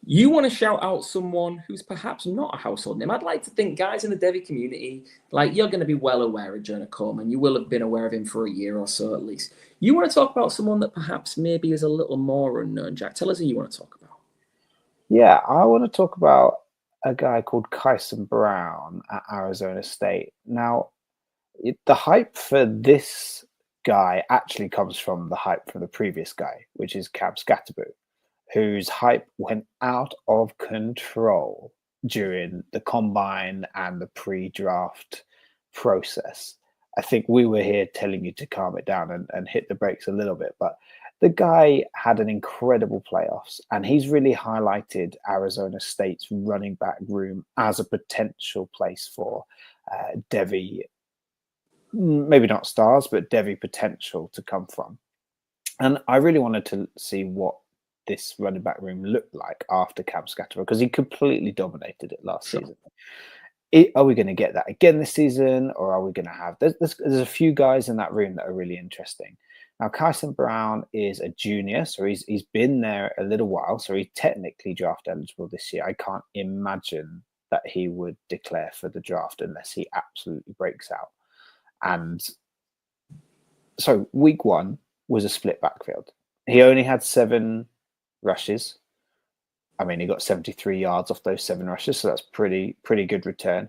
You want to shout out someone who's perhaps not a household name. I'd like to think guys in the Devy community, like, you're going to be well aware of Jonah Coleman. You will have been aware of him for a year or so at least. You want to talk about someone that perhaps maybe is a little more unknown, Jack. Tell us who you want to talk about. Yeah, I want to talk about a guy called Kyson Brown at Arizona State. Now, the hype for this guy actually comes from the hype from the previous guy, which is Cam Scatterbo, whose hype went out of control during the combine and the pre-draft process. I think we were here telling you to calm it down and hit the brakes a little bit, but the guy had an incredible playoffs, and he's really highlighted Arizona State's running back room as a potential place for Devy, maybe not stars, but Devy potential to come from. And I really wanted to see what this running back room looked like after Cam Scatterbo, because he completely dominated it last season. Are we going to get that again this season, or are we going to have... There's a few guys in that room that are really interesting. Now, Kyson Brown is a junior, so he's been there a little while, so he's technically draft eligible this year. I can't imagine that he would declare for the draft unless he absolutely breaks out. And so week 1 was a split backfield. He only had 7 rushes. I mean, he got 73 yards off those 7 rushes, so that's pretty good return.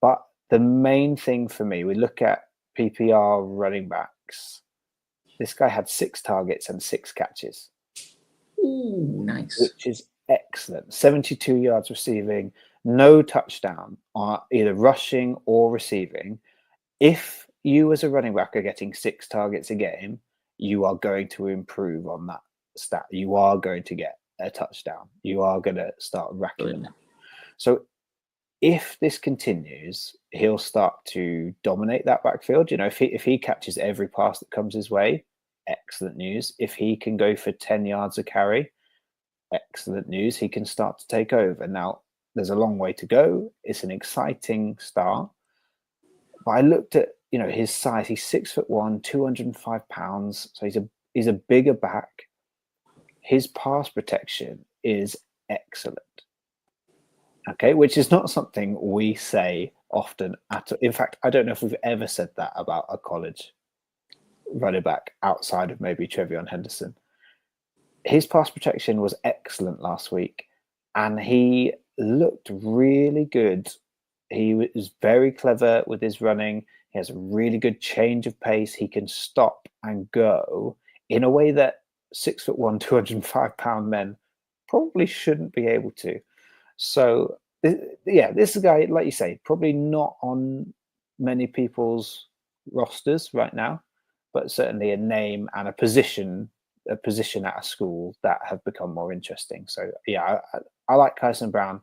But the main thing for me, we look at PPR running backs. This guy had 6 targets and 6 catches. Ooh, nice. Which is excellent. 72 yards receiving, no touchdown, either rushing or receiving. If you as a running back are getting 6 targets a game, you are going to improve on that stat. You are going to get a touchdown. You are going to start racking them. So if this continues, he'll start to dominate that backfield. You know, if he catches every pass that comes his way, excellent news. If he can go for 10 yards a carry, excellent news. He can start to take over. Now, there's a long way to go. It's an exciting start. But I looked at, you know, his size. He's 6'1", 205 pounds. So he's a bigger back. His pass protection is excellent. Okay, which is not something we say often at all. In fact, I don't know if we've ever said that about a college running back outside of maybe Trevion Henderson. His pass protection was excellent last week, and he looked really good. He was very clever with his running. He has a really good change of pace. He can stop and go in a way that 6'1", 205 pound men probably shouldn't be able to. So, yeah, this is a guy, like you say, probably not on many people's rosters right now, but certainly a name and a position at a school that have become more interesting. So, yeah, I like Kyson Brown,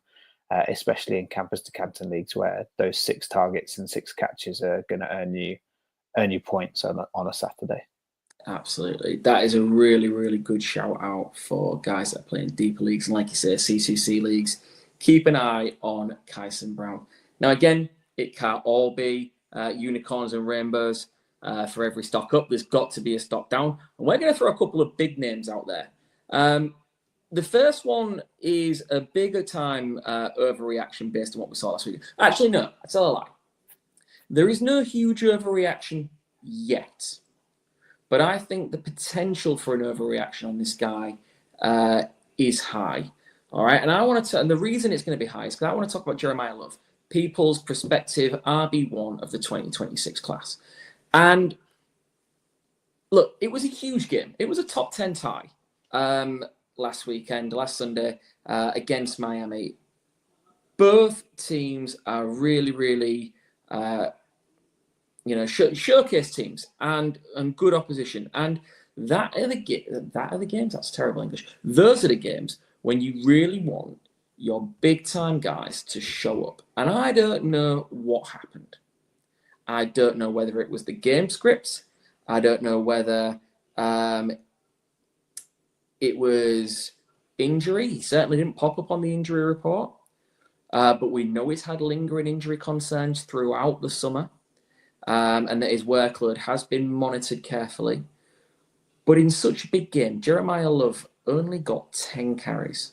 especially in campus to Canton leagues where those 6 targets and 6 catches are going to earn you points on a Saturday. Absolutely. That is a really, really good shout out for guys that play in deeper leagues. And like you say, CCC leagues, keep an eye on Kyson Brown. Now, again, it can't all be unicorns and rainbows for every stock up. There's got to be a stock down. And we're going to throw a couple of big names out there. The first one is a bigger time overreaction based on what we saw last week. Actually, no, I tell a lie. There is no huge overreaction yet. But I think the potential for an overreaction on this guy is high. All right. And and the reason it's going to be high is because I want to talk about Jeremiah Love, people's prospective RB1 of the 2026 class. And look, it was a huge game. It was a top 10 tie last Sunday against Miami. Both teams are really, really showcase teams and good opposition. And that are the games. That's terrible English. Those are the games when you really want your big time guys to show up. And I don't know what happened. I don't know whether it was the game scripts. I don't know whether it was injury. He certainly didn't pop up on the injury report. But we know he's had lingering injury concerns throughout the summer. And that his workload has been monitored carefully. But in such a big game, Jeremiah Love only got 10 carries.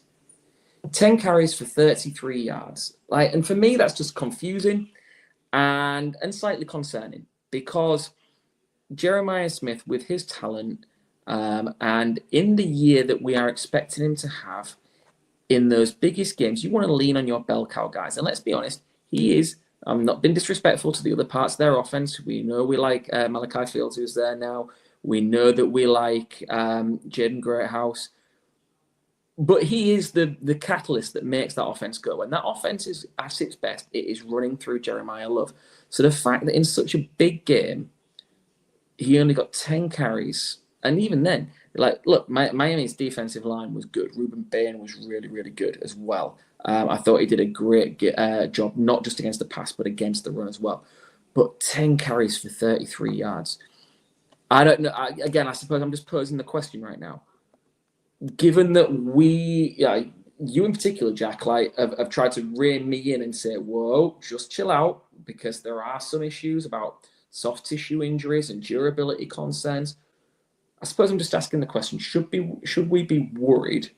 10 carries for 33 yards. And for me, that's just confusing and slightly concerning because Jeremiah Smith, with his talent, and in the year that we are expecting him to have in those biggest games, you want to lean on your bell cow guys. And let's be honest, he is. I'm not being disrespectful to the other parts of their offense. We know we like Malachi Fields, who's there now. We know that we like Jaden Greathouse. But he is the catalyst that makes that offense go. And that offense is at its best. It is running through Jeremiah Love. So the fact that in such a big game, he only got 10 carries. And even then, look, Miami's defensive line was good. Ruben Bain was really, really good as well. I thought he did a great job, not just against the pass, but against the run as well. But 10 carries for 33 yards. I don't know. I suppose I'm just posing the question right now. Given that you in particular, Jack, have tried to rein me in and say, whoa, just chill out, because there are some issues about soft tissue injuries and durability concerns. suppose I'm just asking the question: should we be worried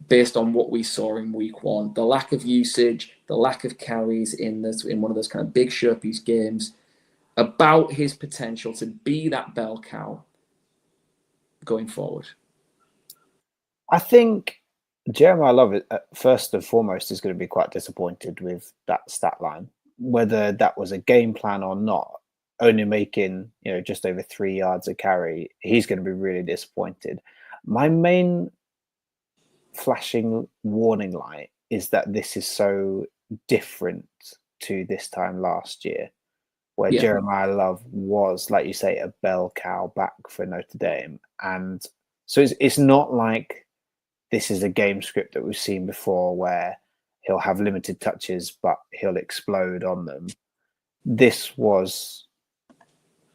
based on what we saw in week one, the lack of usage, the lack of carries in one of those kind of big showpiece games, about his potential to be that bell cow going forward? I think Jeremiah Love, first and foremost, is going to be quite disappointed with that stat line, whether that was a game plan or not. Only making just over 3 yards a carry, he's going to be really disappointed. My main flashing warning light is that this is so different to this time last year, where Jeremiah Love was, like you say, a bell cow back for Notre Dame. And so it's not like this is a game script that we've seen before where he'll have limited touches, but he'll explode on them. This was,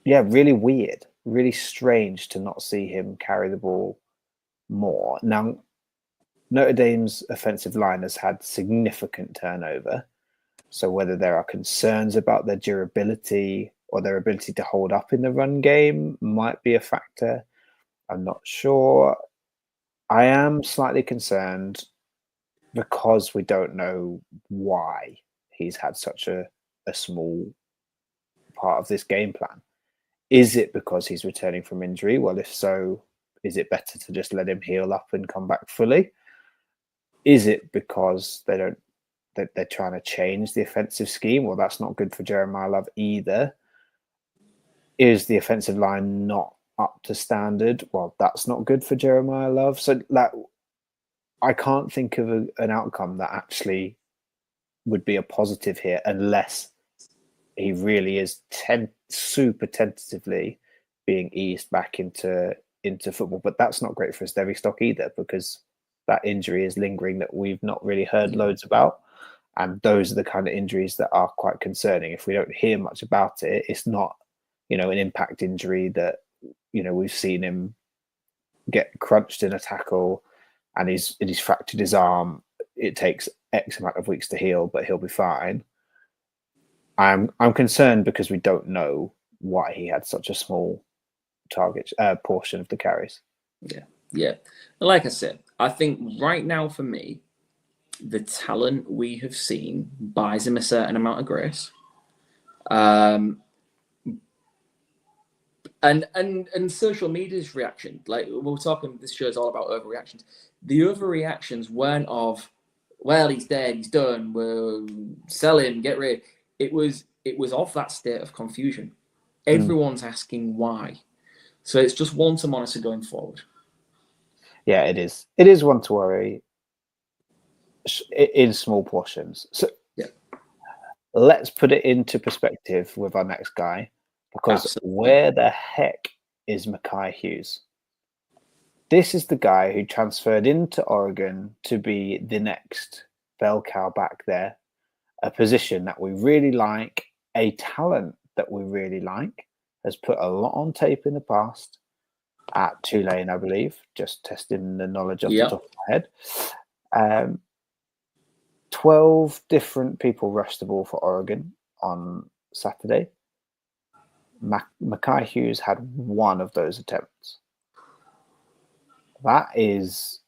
really weird, really strange to not see him carry the ball more. Now, Notre Dame's offensive line has had significant turnover. So whether there are concerns about their durability or their ability to hold up in the run game might be a factor. I'm not sure. I am slightly concerned because we don't know why he's had such a small part of this game plan. Is it because he's returning from injury? Well, if so, is it better to just let him heal up and come back fully? Is it because they're trying to change the offensive scheme? Well, that's not good for Jeremiah Love either. Is the offensive line not up to standard? Well, that's not good for Jeremiah Love. So I can't think of an outcome that actually would be a positive here unless he really is super tentatively being eased back into football. But that's not great for his Devy stock either, because that injury is lingering that we've not really heard loads about. And those are the kind of injuries that are quite concerning. If we don't hear much about it, it's not, an impact injury that, we've seen him get crunched in a tackle and he's fractured his arm. It takes X amount of weeks to heal, but he'll be fine. I'm concerned because we don't know why he had such a small target portion of the carries. Yeah. Like I said, I think right now for me, the talent we have seen buys him a certain amount of grace. And social media's reaction, like we're talking, this show's all about overreactions. The overreactions weren't of, well, he's dead, he's done, we'll sell him, get rid. It was of that state of confusion. Everyone's asking why. So it's just one to monitor going forward. Yeah, it is. It is one to worry in small portions. So let's put it into perspective with our next guy, because where the heck is Mekhi Hughes? This is the guy who transferred into Oregon to be the next bell cow back there, a position that we really like, a talent that we really like, has put a lot on tape in the past at Tulane, I believe, just testing the knowledge off the top of my head. 12 different people rushed the ball for Oregon on Saturday. Mekhi Hughes had one of those attempts. That is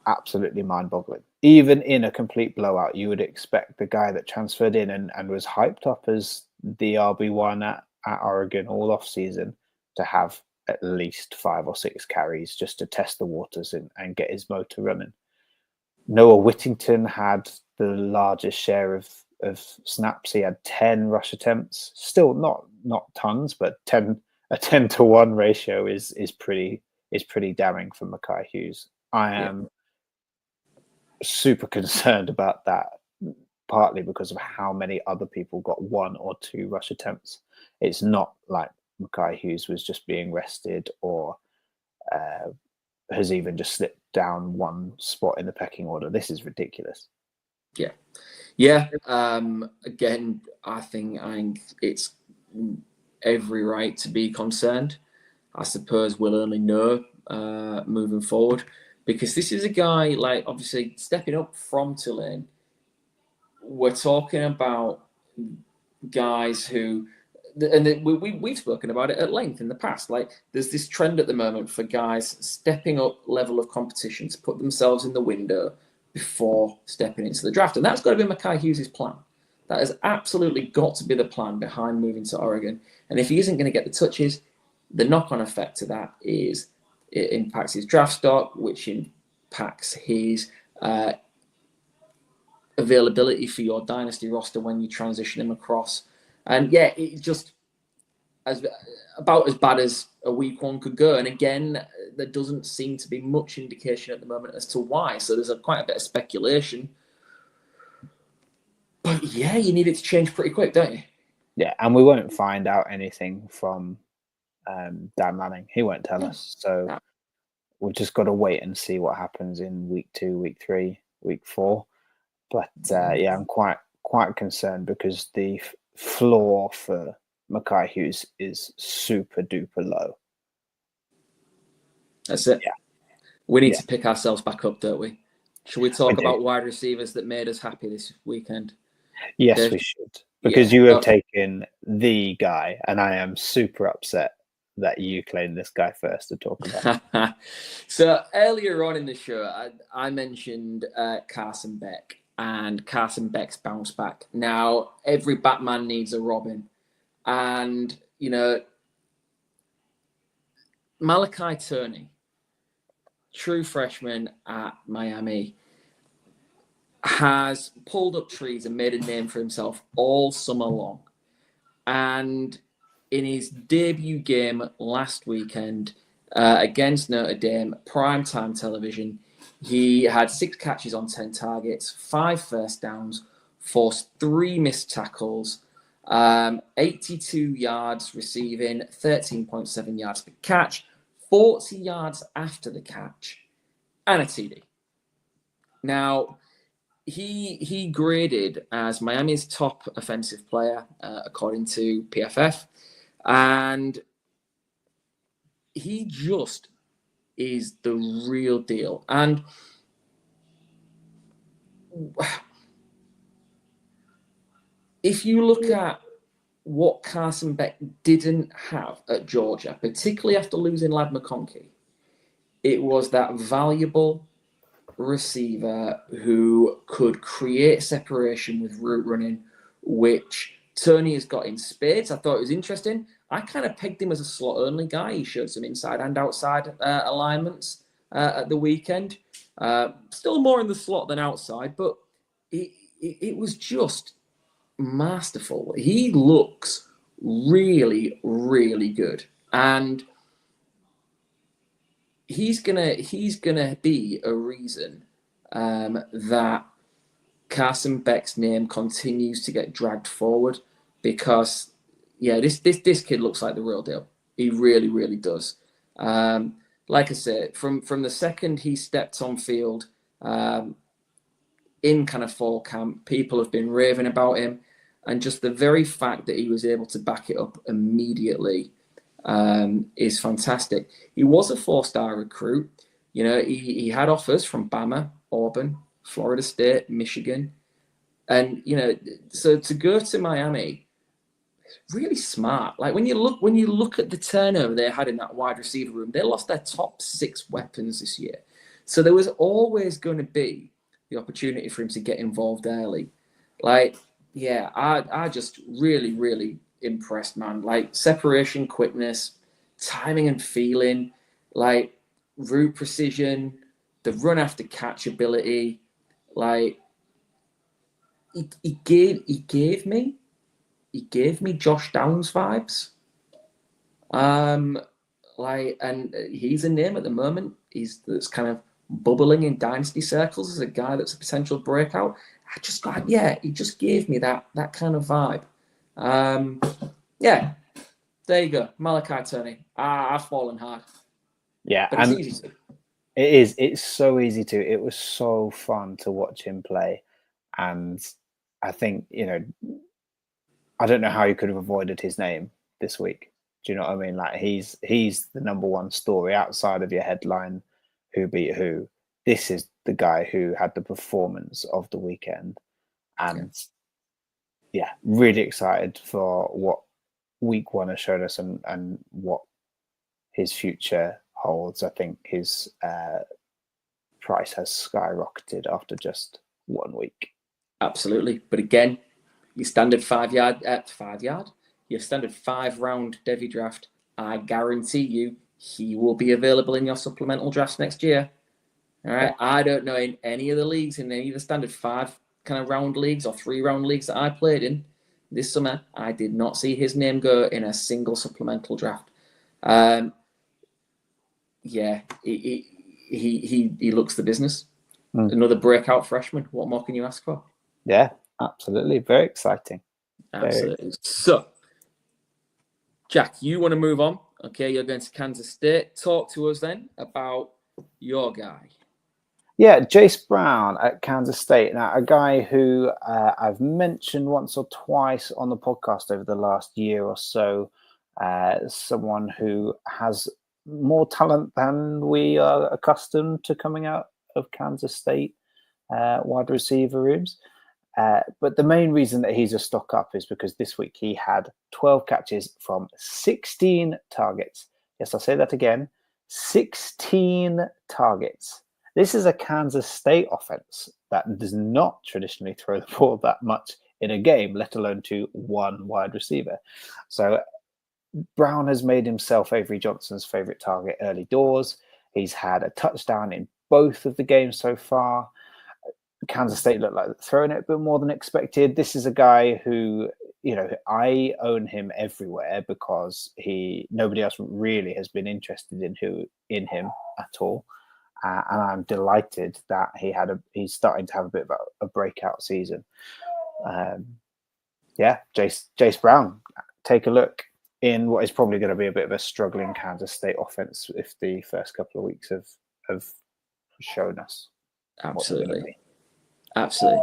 absolutely mind-boggling. Even in a complete blowout, you would expect the guy that transferred in and was hyped up as the RB1 at Oregon all off-season to have at least 5 or 6 carries just to test the waters and get his motor running. Noah Whittington had the largest share of snaps. He had 10 rush attempts. Still not tons, but a 10-to-1 ratio is pretty damning for Mekhi Hughes. I am super concerned about that, partly because of how many other people got 1 or 2 rush attempts. It's not like Mekhi Hughes was just being rested or has even just slipped down one spot in the pecking order. This is ridiculous. Yeah. Again, I think it's every right to be concerned. I suppose we'll only know moving forward, because this is a guy, like, obviously stepping up from Tulane. We're talking about guys who we've spoken about it at length in the past. Like, there's this trend at the moment for guys stepping up level of competition to put themselves in the window before stepping into the draft, and that's got to be Mackay Hughes' plan. That has absolutely got to be the plan behind moving to Oregon. And if he isn't going to get the touches, the knock-on effect to that is it impacts his draft stock, which impacts his availability for your dynasty roster when you transition him across. And yeah, it just about as bad as a week one could go. And again, there doesn't seem to be much indication at the moment as to why. So there's quite a bit of speculation. But yeah, you need it to change pretty quick, don't you? Yeah, and we won't find out anything from Dan Manning. He won't tell us. So we've just got to wait and see what happens in week 2, week 3, week 4. But yeah, I'm quite concerned because the floor for Mackay Hughes is super duper low. That's it. Yeah. We need to pick ourselves back up, don't we? Should we talk about wide receivers that made us happy this weekend? Yes, we should. Because you have taken the guy, and I am super upset that you claimed this guy first to talk about. So earlier on in the show, I mentioned Carson Beck and Carson Beck's bounce back. Now, every Batman needs a Robin. And, you know, Malachi Turney, true freshman at Miami, has pulled up trees and made a name for himself all summer long. And in his debut game last weekend against Notre Dame, primetime television, he had 6 catches on 10 targets, 5 first downs, forced 3 missed tackles, 82 yards receiving, 13.7 yards per catch, 40 yards after the catch, and a TD. Now, he graded as Miami's top offensive player, according to PFF, and he just is the real deal. And if you look at what Carson Beck didn't have at Georgia, particularly after losing Lad McConkey, it was that valuable receiver who could create separation with route running, which Turney has got in spades. I thought it was interesting. I kind of pegged him as a slot-only guy. He showed some inside and outside alignments at the weekend. Still more in the slot than outside, but it was just masterful. He looks really, really good. And he's gonna be a reason that Carson Beck's name continues to get dragged forward, because yeah, this kid looks like the real deal. He really, really does. Like I said, from the second he stepped on field in kind of fall camp, people have been raving about him, and just the very fact that he was able to back it up immediately is fantastic. He was a 4-star recruit. You know, he had offers from Bama, Auburn, Florida State, Michigan, and you know, so to go to Miami, really smart. Like when you look at the turnover they had in that wide receiver room, they lost their top 6 weapons this year. So there was always going to be the opportunity for him to get involved early. Like, yeah, I just really, really impressed, man. Like separation, quickness, timing and feeling, like route precision, the run after catch ability. Like he gave me Josh Downs vibes. Like, and he's a name at the moment. That's kind of bubbling in dynasty circles as a guy that's a potential breakout. I just got, yeah, he just gave me that kind of vibe. Yeah, there you go, Malachi Turney. I've fallen hard. Yeah, but it's easy to. It is. It's so easy to. It was so fun to watch him play, and I think, you know, I don't know how you could have avoided his name this week. Do you know what I mean? Like he's the number one story outside of your headline, who beat who. This is the guy who had the performance of the weekend, and yeah, really excited for week one has shown us and what his future holds. I think his price has skyrocketed after just 1 week. Absolutely. But again, your standard 5 round Devy draft, I guarantee you he will be available in your supplemental drafts next year. All right. I don't know in any of the leagues, in any of the standard 5 kind of round leagues or 3 round leagues that I played in this summer, I did not see his name go in a single supplemental draft. He looks the business. Another breakout freshman. What more can you ask for? Yeah, absolutely. Very exciting. Absolutely. So, Jack, you want to move on? Okay, you're going to Kansas State. Talk to us then about your guy. Yeah, Jace Brown at Kansas State. Now, a guy who I've mentioned once or twice on the podcast over the last year or so. Someone who has more talent than we are accustomed to coming out of Kansas State wide receiver rooms. But the main reason that he's a stock up is because this week he had 12 catches from 16 targets. Yes, I'll say that again. 16 targets. This is a Kansas State offense that does not traditionally throw the ball that much in a game, let alone to one wide receiver. So Brown has made himself Avery Johnson's favorite target early doors. He's had a touchdown in both of the games so far. Kansas State looked like throwing it a bit more than expected. This is a guy who, I own him everywhere because nobody else really has been interested in him at all. And I'm delighted that he's starting to have a bit of a breakout season. Jace Brown, take a look in what is probably going to be a bit of a struggling Kansas State offense if the first couple of weeks have shown us. Absolutely. Absolutely.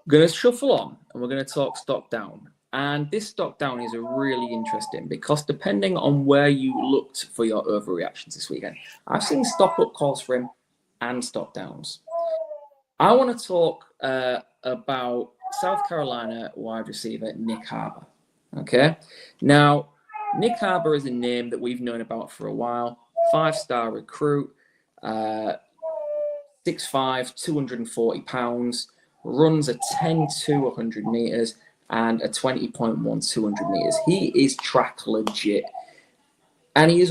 We're going to shuffle on and we're going to talk stock down. And this stock down is really interesting because depending on where you looked for your overreactions this weekend, I've seen stock up calls for him and stock downs. I want to talk about South Carolina wide receiver Nick Harbour. Okay. Now, Nick Harbour is a name that we've known about for a while. 5-star recruit, 6'5", 240 pounds, runs a 10.2 100 meters and a 20.1 200 meters. He is track legit. And he was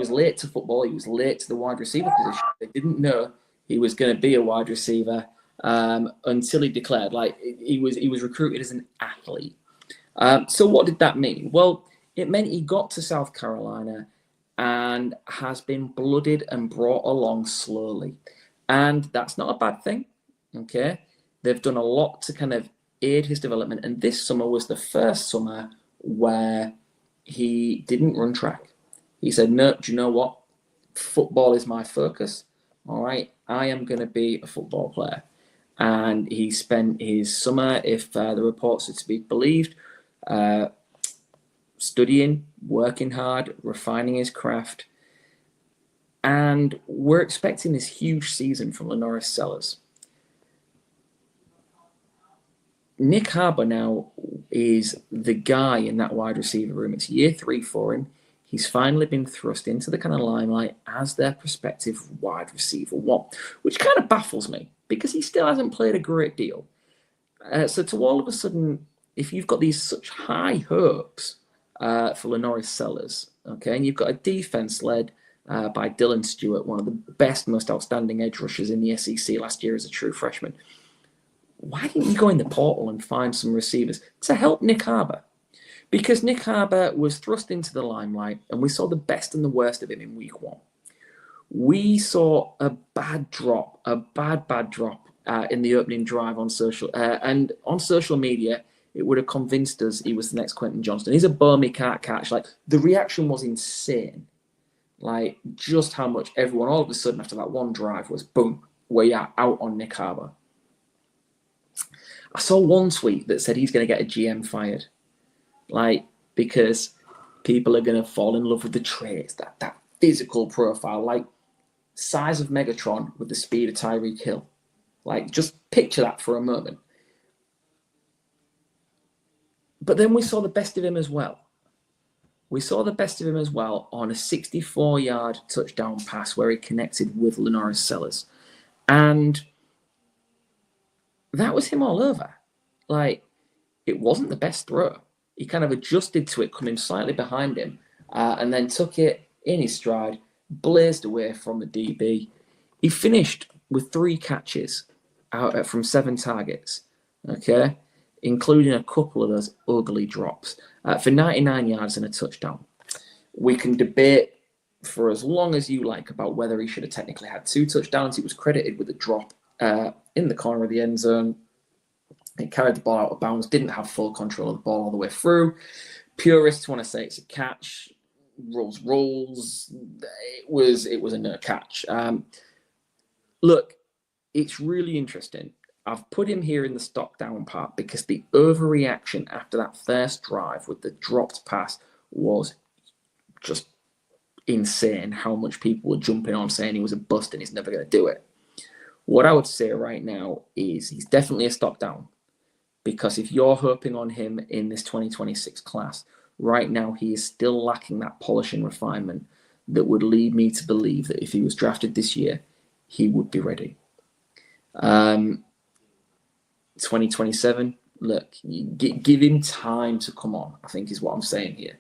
late to football. He was late to the wide receiver position. They didn't know he was going to be a wide receiver until he declared. Like he was recruited as an athlete. So what did that mean? Well, it meant he got to South Carolina and has been blooded and brought along slowly. And that's not a bad thing. Okay. They've done a lot to kind of aid his development. And this summer was the first summer where he didn't run track. He said, no, do you know what? Football is my focus. All right. I am going to be a football player. And he spent his summer, if the reports are to be believed, studying, working hard, refining his craft. And we're expecting this huge season from Lenoris Sellers. Nick Harbour now is the guy in that wide receiver room. It's year 3 for him. He's finally been thrust into the kind of limelight as their prospective wide receiver 1, which kind of baffles me because he still hasn't played a great deal. So to all of a sudden, if you've got these such high hopes for Lenoris Sellers, okay, and you've got a defense led by Dylan Stewart, one of the best, most outstanding edge rushers in the SEC last year as a true freshman, why didn't you go in the portal and find some receivers to help Nick Harbour? Because Nick Harbour was thrust into the limelight and we saw the best and the worst of him in week 1. We saw a bad drop in the opening drive on social media. It would have convinced us he was the next Quentin Johnston. He's a bum, he can't catch. Like, the reaction was insane. Like, just how much everyone all of a sudden after that one drive was, boom, we are out on Nick Harbour. I saw one tweet that said he's going to get a GM fired. Like, because people are going to fall in love with the traits, that physical profile, like size of Megatron with the speed of Tyreek Hill. Like, just picture that for a moment. But then we saw the best of him as well. We saw the best of him as well on a 64-yard touchdown pass where he connected with Lenoris Sellers. And that was him all over. Like, it wasn't the best throw. He kind of adjusted to it, coming slightly behind him, and then took it in his stride, blazed away from the DB. He finished with 3 catches out from 7 targets, okay, including a couple of those ugly drops for 99 yards and a touchdown. We can debate for as long as you like about whether he should have technically had 2 touchdowns. He was credited with a drop in the corner of the end zone. He carried the ball out of bounds, didn't have full control of the ball all the way through. Purists want to say it's a catch. Rules. It was a no catch. Look, it's really interesting. I've put him here in the stock down part because the overreaction after that first drive with the dropped pass was just insane. How much people were jumping on saying he was a bust and he's never going to do it. What I would say right now is he's definitely a stock down, because if you're hoping on him in this 2026 class, right now he is still lacking that polish and refinement that would lead me to believe that if he was drafted this year, he would be ready. 2027, look, give him time to come on, I think is what I'm saying here.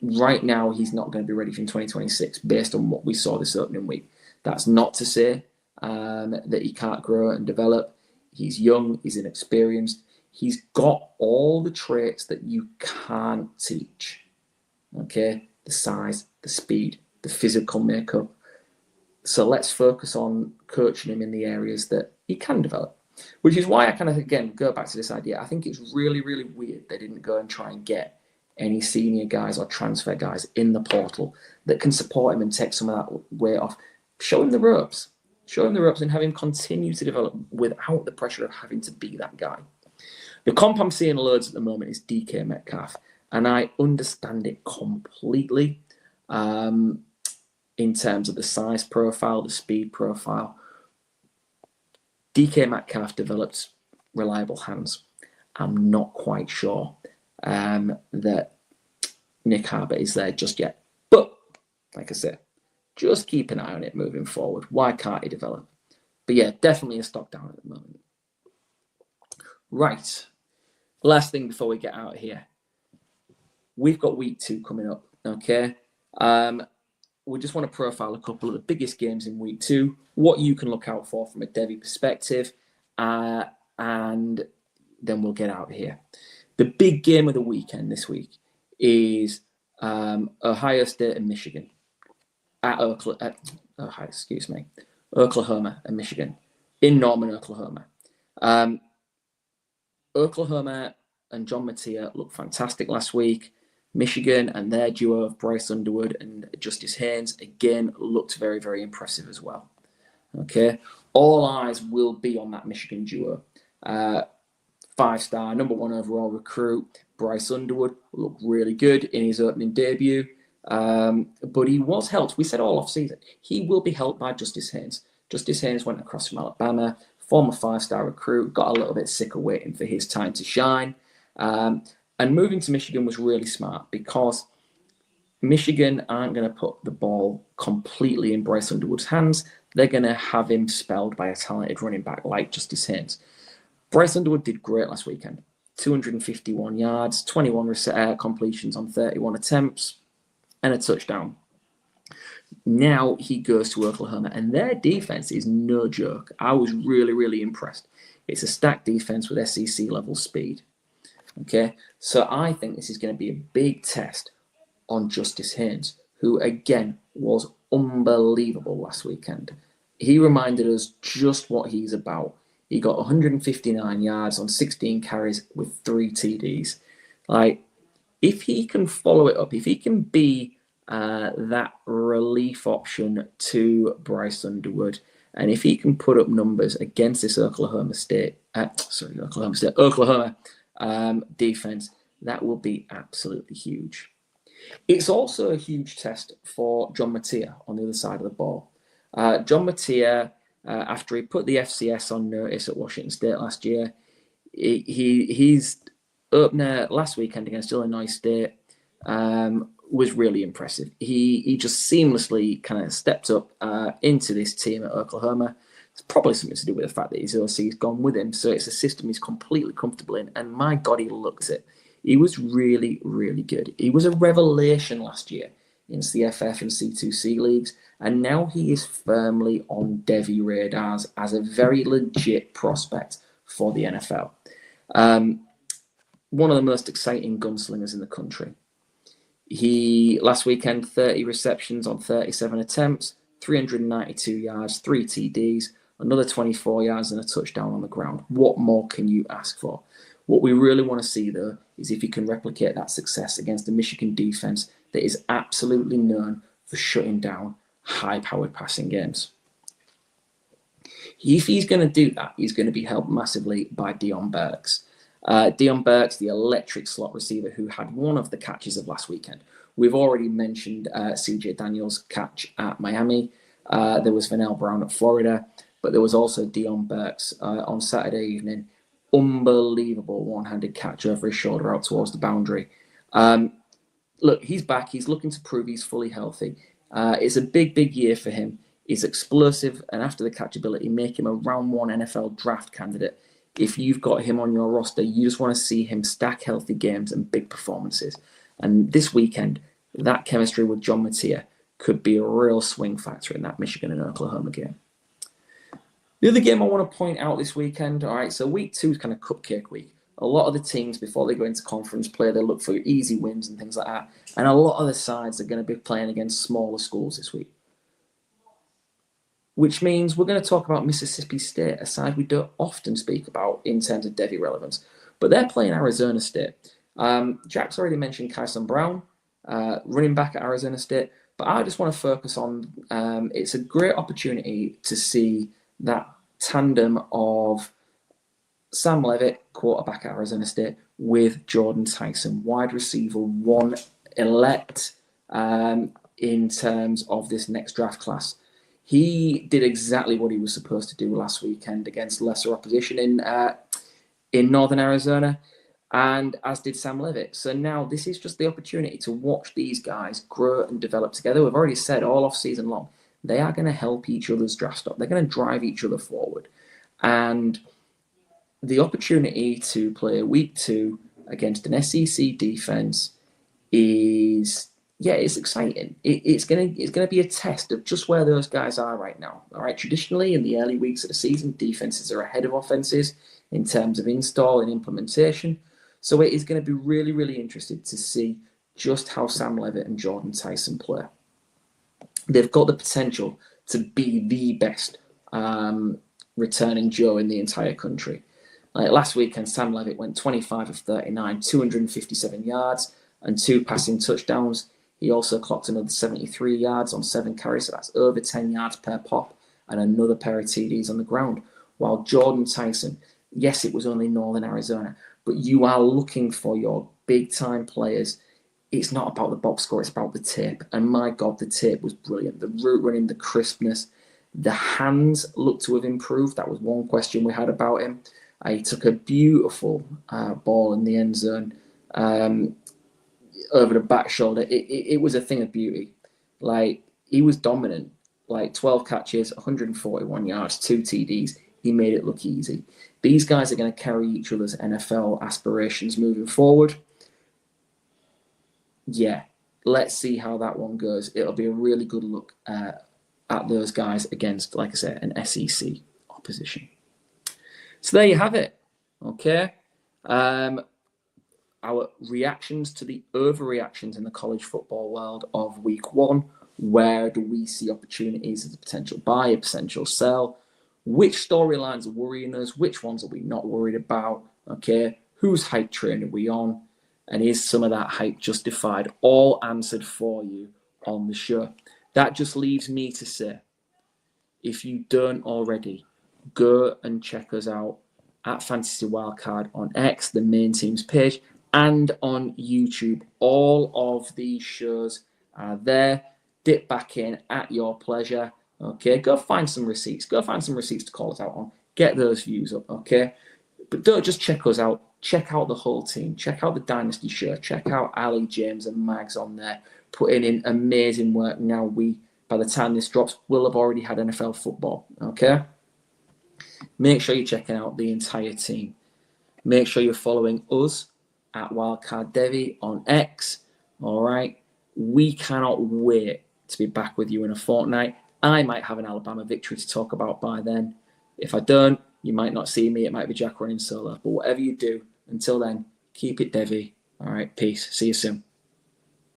Right now, he's not going to be ready for 2026 based on what we saw this opening week. That's not to say that he can't grow and develop. He's young, he's inexperienced. He's got all the traits that you can't teach. Okay? The size, the speed, the physical makeup. So let's focus on coaching him in the areas that he can develop. Which is why I kind of, again, go back to this idea. I think it's really, really weird they didn't go and try and get any senior guys or transfer guys in the portal that can support him and take some of that weight off. Show him the ropes. Show him the ropes and have him continue to develop without the pressure of having to be that guy. The comp I'm seeing loads at the moment is DK Metcalf, and I understand it completely in terms of the size profile, the speed profile. DK Metcalf developed reliable hands. I'm not quite sure that Nick Harbert is there just yet. But, like I said, just keep an eye on it moving forward. Why can't he develop? But yeah, definitely a stock down at the moment. Right. Last thing before we get out of here. We've got week 2 coming up, okay? We just want to profile a couple of the biggest games in week 2, what you can look out for from a Devy perspective, and then we'll get out of here. The big game of the weekend this week is Ohio State and Michigan at Oklahoma and Michigan in Norman, Oklahoma. Oklahoma and John Mattia looked fantastic last week. Michigan and their duo of Bryce Underwood and Justice Haynes, again, looked very, very impressive as well. Okay, all eyes will be on that Michigan duo. 5-star, number 1 overall recruit, Bryce Underwood, looked really good in his opening debut. But he was helped, we said all off-season, he will be helped by Justice Haynes. Justice Haynes went across from Alabama, former 5-star recruit, got a little bit sick of waiting for his time to shine. And moving to Michigan was really smart because Michigan aren't going to put the ball completely in Bryce Underwood's hands. They're going to have him spelled by a talented running back like Justice Haynes. Bryce Underwood did great last weekend. 251 yards, 21 completions on 31 attempts, and a touchdown. Now he goes to Oklahoma, and their defense is no joke. I was really, really impressed. It's a stacked defense with SEC-level speed. Okay, so I think this is going to be a big test on Justice Haynes, who, again, was unbelievable last weekend. He reminded us just what he's about. He got 159 yards on 16 carries with 3 TDs. Like, if he can follow it up, if he can be that relief option to Bryce Underwood, and if he can put up numbers against this Oklahoma defense, that will be absolutely huge. It's also a huge test for John Mattia on the other side of the ball. John Mattia, after he put the FCS on notice at Washington State last year, he's opener last weekend against Illinois State was really impressive. He just seamlessly kind of stepped up into this team at Oklahoma. It's probably something to do with the fact that his OC's gone with him, so it's a system he's completely comfortable in. And my God, he looked it. He was really, really good. He was a revelation last year in CFF and C2C leagues, and now he is firmly on Devy radars as a very legit prospect for the NFL. One of the most exciting gunslingers in the country. He, last weekend, 30 receptions on 37 attempts, 392 yards, 3 TDs, another 24 yards and a touchdown on the ground. What more can you ask for? What we really want to see, though, is if he can replicate that success against a Michigan defense that is absolutely known for shutting down high-powered passing games. If he's going to do that, he's going to be helped massively by Deion Burks. Deion Burks, the electric slot receiver who had one of the catches of last weekend. We've already mentioned CJ Daniels' catch at Miami. There was Vernell Brown at Florida, but there was also Deion Burks on Saturday evening. Unbelievable one-handed catch over his shoulder out towards the boundary. Look, he's back. He's looking to prove he's fully healthy. It's a big, big year for him. He's explosive, and after the catchability, make him a round one NFL draft candidate. If you've got him on your roster, you just want to see him stack healthy games and big performances. And this weekend, that chemistry with John Mattia could be a real swing factor in that Michigan and Oklahoma game. The other game I want to point out this weekend, all right, so week 2 is kind of cupcake week. A lot of the teams, before they go into conference play, they look for easy wins and things like that. And a lot of the sides are going to be playing against smaller schools this week. Which means we're going to talk about Mississippi State, a side we don't often speak about in terms of Devy relevance. But they're playing Arizona State. Jack's already mentioned Kyson Brown, running back at Arizona State. But I just want to focus on, it's a great opportunity to see that tandem of Sam Levitt, quarterback at Arizona State, with Jordan Tyson, wide receiver 1 elect in terms of this next draft class. He did exactly what he was supposed to do last weekend against lesser opposition in Northern Arizona, and as did Sam Levitt. So now this is just the opportunity to watch these guys grow and develop together. We've already said all off season long, they are going to help each other's draft stock. They're going to drive each other forward. And the opportunity to play week 2 against an SEC defense is, yeah, it's exciting. It's gonna be a test of just where those guys are right now. All right, traditionally in the early weeks of the season, defenses are ahead of offenses in terms of install and implementation. So it is going to be really, really interesting to see just how Sam Levitt and Jordan Tyson play. They've got the potential to be the best returning Joe in the entire country. Like last weekend, Sam Levitt went 25 of 39, 257 yards and 2 passing touchdowns. He also clocked another 73 yards on 7 carries, so that's over 10 yards per pop, and another pair of TDs on the ground. While Jordan Tyson, yes, it was only Northern Arizona, but you are looking for your big-time players. It's not about the box score, it's about the tape. And my God, the tape was brilliant. The route running, the crispness, the hands looked to have improved. That was one question we had about him. He took a beautiful ball in the end zone over the back shoulder. It was a thing of beauty. Like, he was dominant. Like 12 catches, 141 yards, 2 TDs. He made it look easy. These guys are going to carry each other's NFL aspirations moving forward. Yeah, let's see how that one goes. It'll be a really good look at those guys against, like I said, an SEC opposition. So there you have it. Okay. Our reactions to the overreactions in the college football world of week 1. Where do we see opportunities as a potential buy, a potential sell? Which storylines are worrying us? Which ones are we not worried about? Okay. Whose hype train are we on? And is some of that hype justified? All answered for you on the show. That just leaves me to say, if you don't already, go and check us out at Fantasy Wildcard on X, the main team's page, and on YouTube. All of these shows are there. Dip back in at your pleasure. Okay, go find some receipts. Go find some receipts to call us out on. Get those views up, okay? But don't just check us out. check out the whole team. Check out the Dynasty shirt. Check out Ali, James, and Mags on there, putting in amazing work. Now by the time this drops, will have already had NFL football. Okay? Make sure you're checking out the entire team. Make sure you're following us at Wildcard Devy on X. All right? We cannot wait to be back with you in a fortnight. I might have an Alabama victory to talk about by then. If I don't, you might not see me. It might be Jack running solo. But whatever you do, until then, keep it Devy. All right, peace. See you soon.